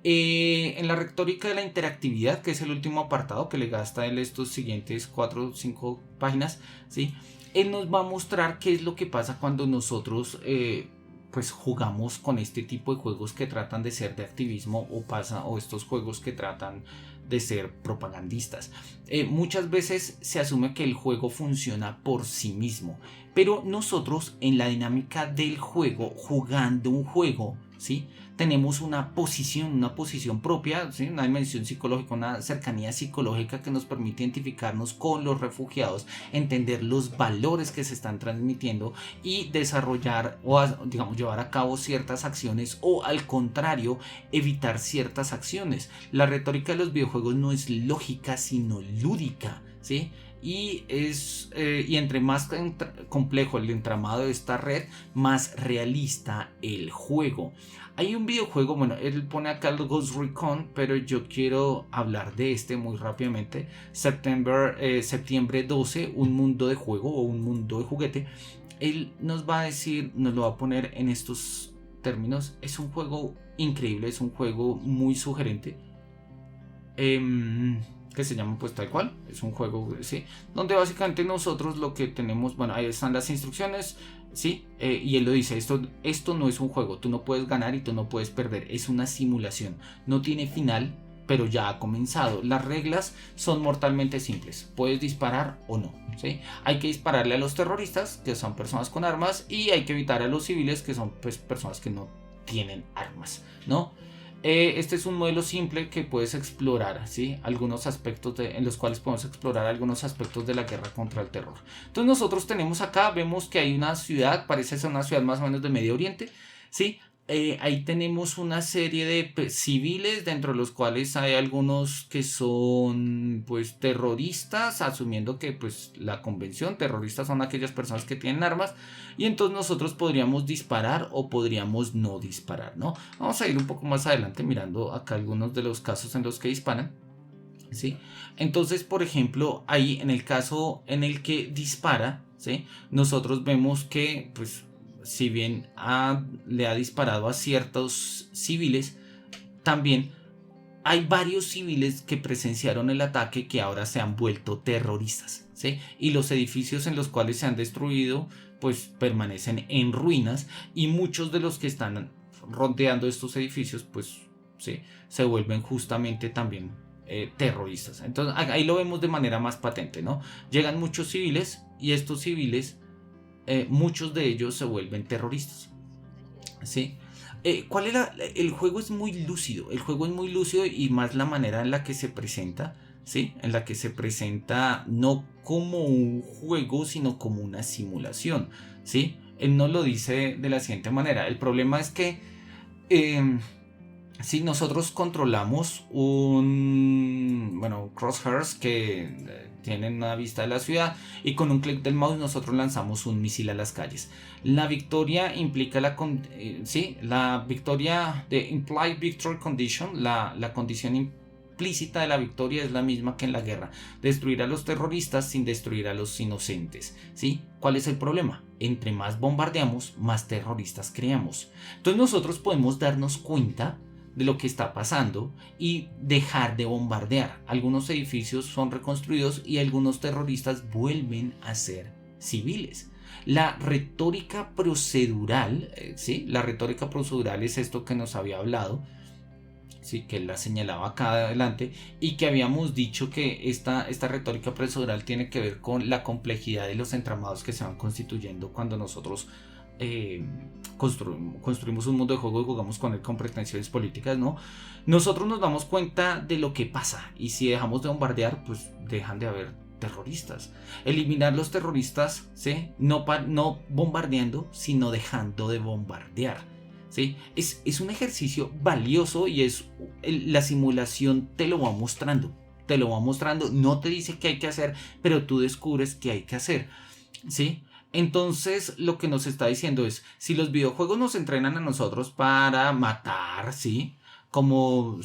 En la retórica de la interactividad, que es el último apartado que le gasta él estos siguientes 4 o 5 páginas, ¿sí?, él nos va a mostrar qué es lo que pasa cuando nosotros pues jugamos con este tipo de juegos que tratan de ser de activismo o estos juegos que tratan de ser propagandistas. Muchas veces se asume que el juego funciona por sí mismo, pero nosotros en la dinámica del juego, jugando un juego, ¿sí?, tenemos una posición propia, ¿sí?, una dimensión psicológica, una cercanía psicológica que nos permite identificarnos con los refugiados, entender los valores que se están transmitiendo y desarrollar o, digamos, llevar a cabo ciertas acciones o, al contrario, evitar ciertas acciones. La retórica de los videojuegos no es lógica, sino lúdica, ¿sí? y entre más complejo el entramado de esta red, más realista el juego. Hay un videojuego, bueno, él pone acá el Ghost Recon, pero yo quiero hablar de este muy rápidamente. Septiembre 12, un mundo de juego o un mundo de juguete. Él nos va a decir, nos lo va a poner en estos términos. Es un juego increíble, es un juego muy sugerente. Que se llama pues tal cual, es un juego, ¿sí? Donde básicamente nosotros lo que tenemos, bueno, ahí están las instrucciones, ¿sí? Y él lo dice, esto no es un juego, tú no puedes ganar y tú no puedes perder, es una simulación, no tiene final, pero ya ha comenzado. Las reglas son mortalmente simples, puedes disparar o no, ¿sí? Hay que dispararle a los terroristas, que son personas con armas, y hay que evitar a los civiles, que son pues personas que no tienen armas, ¿no? Este es un modelo simple que puedes explorar, ¿sí? Algunos aspectos en los cuales podemos explorar algunos aspectos de la guerra contra el terror. Entonces nosotros tenemos acá, vemos que hay una ciudad, parece ser una ciudad más o menos de Medio Oriente, ¿sí? Ahí tenemos una serie de civiles, dentro de los cuales hay algunos que son pues terroristas, asumiendo que pues la convención, terroristas son aquellas personas que tienen armas, y entonces nosotros podríamos disparar o podríamos no disparar, ¿no? Vamos a ir un poco más adelante mirando acá algunos de los casos en los que disparan, ¿sí? Entonces, por ejemplo, ahí en el caso en el que dispara, ¿sí? Nosotros vemos que pues si bien le ha disparado a ciertos civiles, también hay varios civiles que presenciaron el ataque que ahora se han vuelto terroristas, ¿sí? Y los edificios en los cuales se han destruido pues permanecen en ruinas, y muchos de los que están rodeando estos edificios pues ¿sí? Se vuelven justamente también terroristas. Entonces ahí lo vemos de manera más patente, ¿no? Llegan muchos civiles y estos civiles, muchos de ellos se vuelven terroristas, ¿sí? El juego es muy lúcido, y más la manera en la que se presenta, ¿sí? En la que se presenta no como un juego, sino como una simulación, ¿sí? Él nos lo dice de la siguiente manera: el problema es que si nosotros controlamos crosshairs que tienen una vista de la ciudad, y con un clic del mouse nosotros lanzamos un misil a las calles. La victoria implica la victoria de Implied Victory Condition, la condición implícita de la victoria es la misma que en la guerra: destruir a los terroristas sin destruir a los inocentes, ¿sí? ¿Cuál es el problema? Entre más bombardeamos, más terroristas creamos. Entonces nosotros podemos darnos cuenta de lo que está pasando y dejar de bombardear. Algunos edificios son reconstruidos y algunos terroristas vuelven a ser civiles. La retórica procedural, ¿sí? La retórica procedural es esto que nos había hablado, ¿sí? Que él la señalaba acá adelante, y que habíamos dicho que esta retórica procedural tiene que ver con la complejidad de los entramados que se van constituyendo cuando nosotros construimos un mundo de juego y jugamos con él con pretensiones políticas, ¿no? Nosotros nos damos cuenta de lo que pasa, y si dejamos de bombardear, pues dejan de haber terroristas. Eliminar los terroristas, ¿sí? No bombardeando, sino dejando de bombardear, ¿sí? Es un ejercicio valioso, y la simulación te lo va mostrando, no te dice qué hay que hacer, pero tú descubres qué hay que hacer, ¿sí? Entonces lo que nos está diciendo es: si los videojuegos nos entrenan a nosotros para matar, ¿sí? Como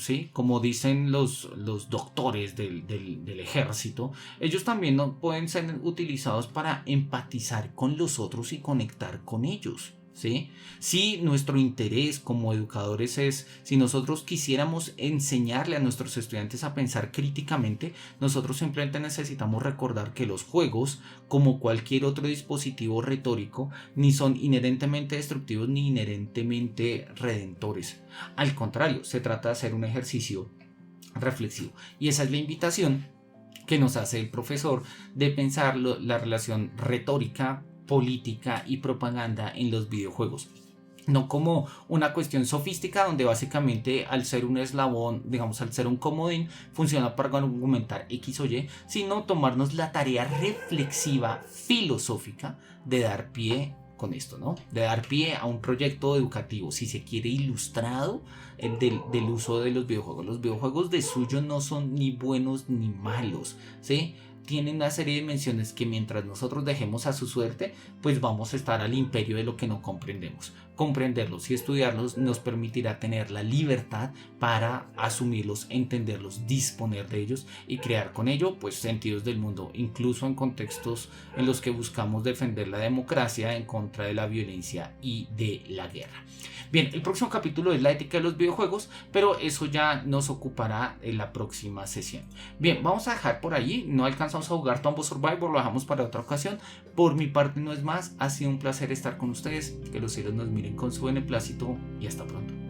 dicen los doctores del ejército, ellos también pueden ser utilizados para empatizar con los otros y conectar con ellos, ¿sí? Si nuestro interés como educadores si nosotros quisiéramos enseñarle a nuestros estudiantes a pensar críticamente, nosotros simplemente necesitamos recordar que los juegos, como cualquier otro dispositivo retórico, ni son inherentemente destructivos ni inherentemente redentores. Al contrario, se trata de hacer un ejercicio reflexivo, y esa es la invitación que nos hace el profesor de pensar la relación retórica, política y propaganda en los videojuegos, no como una cuestión sofística donde básicamente al ser un eslabón, digamos al ser un comodín, funciona para argumentar X o Y, sino tomarnos la tarea reflexiva, filosófica de dar pie con esto, ¿no? De dar pie a un proyecto educativo, si se quiere, ilustrado del uso de los videojuegos. Los videojuegos de suyo no son ni buenos ni malos, ¿sí? tiene una serie de dimensiones que mientras nosotros dejemos a su suerte, pues vamos a estar al imperio de lo que no comprendemos. Comprenderlos y estudiarlos nos permitirá tener la libertad para asumirlos, entenderlos, disponer de ellos y crear con ello pues sentidos del mundo, incluso en contextos en los que buscamos defender la democracia en contra de la violencia y de la guerra. Bien, el próximo capítulo es la ética de los videojuegos, pero eso ya nos ocupará en la próxima sesión. Bien, vamos a dejar por allí, no alcanzamos a jugar Tomb of Survivor, lo dejamos para otra ocasión. Por mi parte no es más, ha sido un placer estar con ustedes, que los cielos nos miren con su beneplácito y hasta pronto.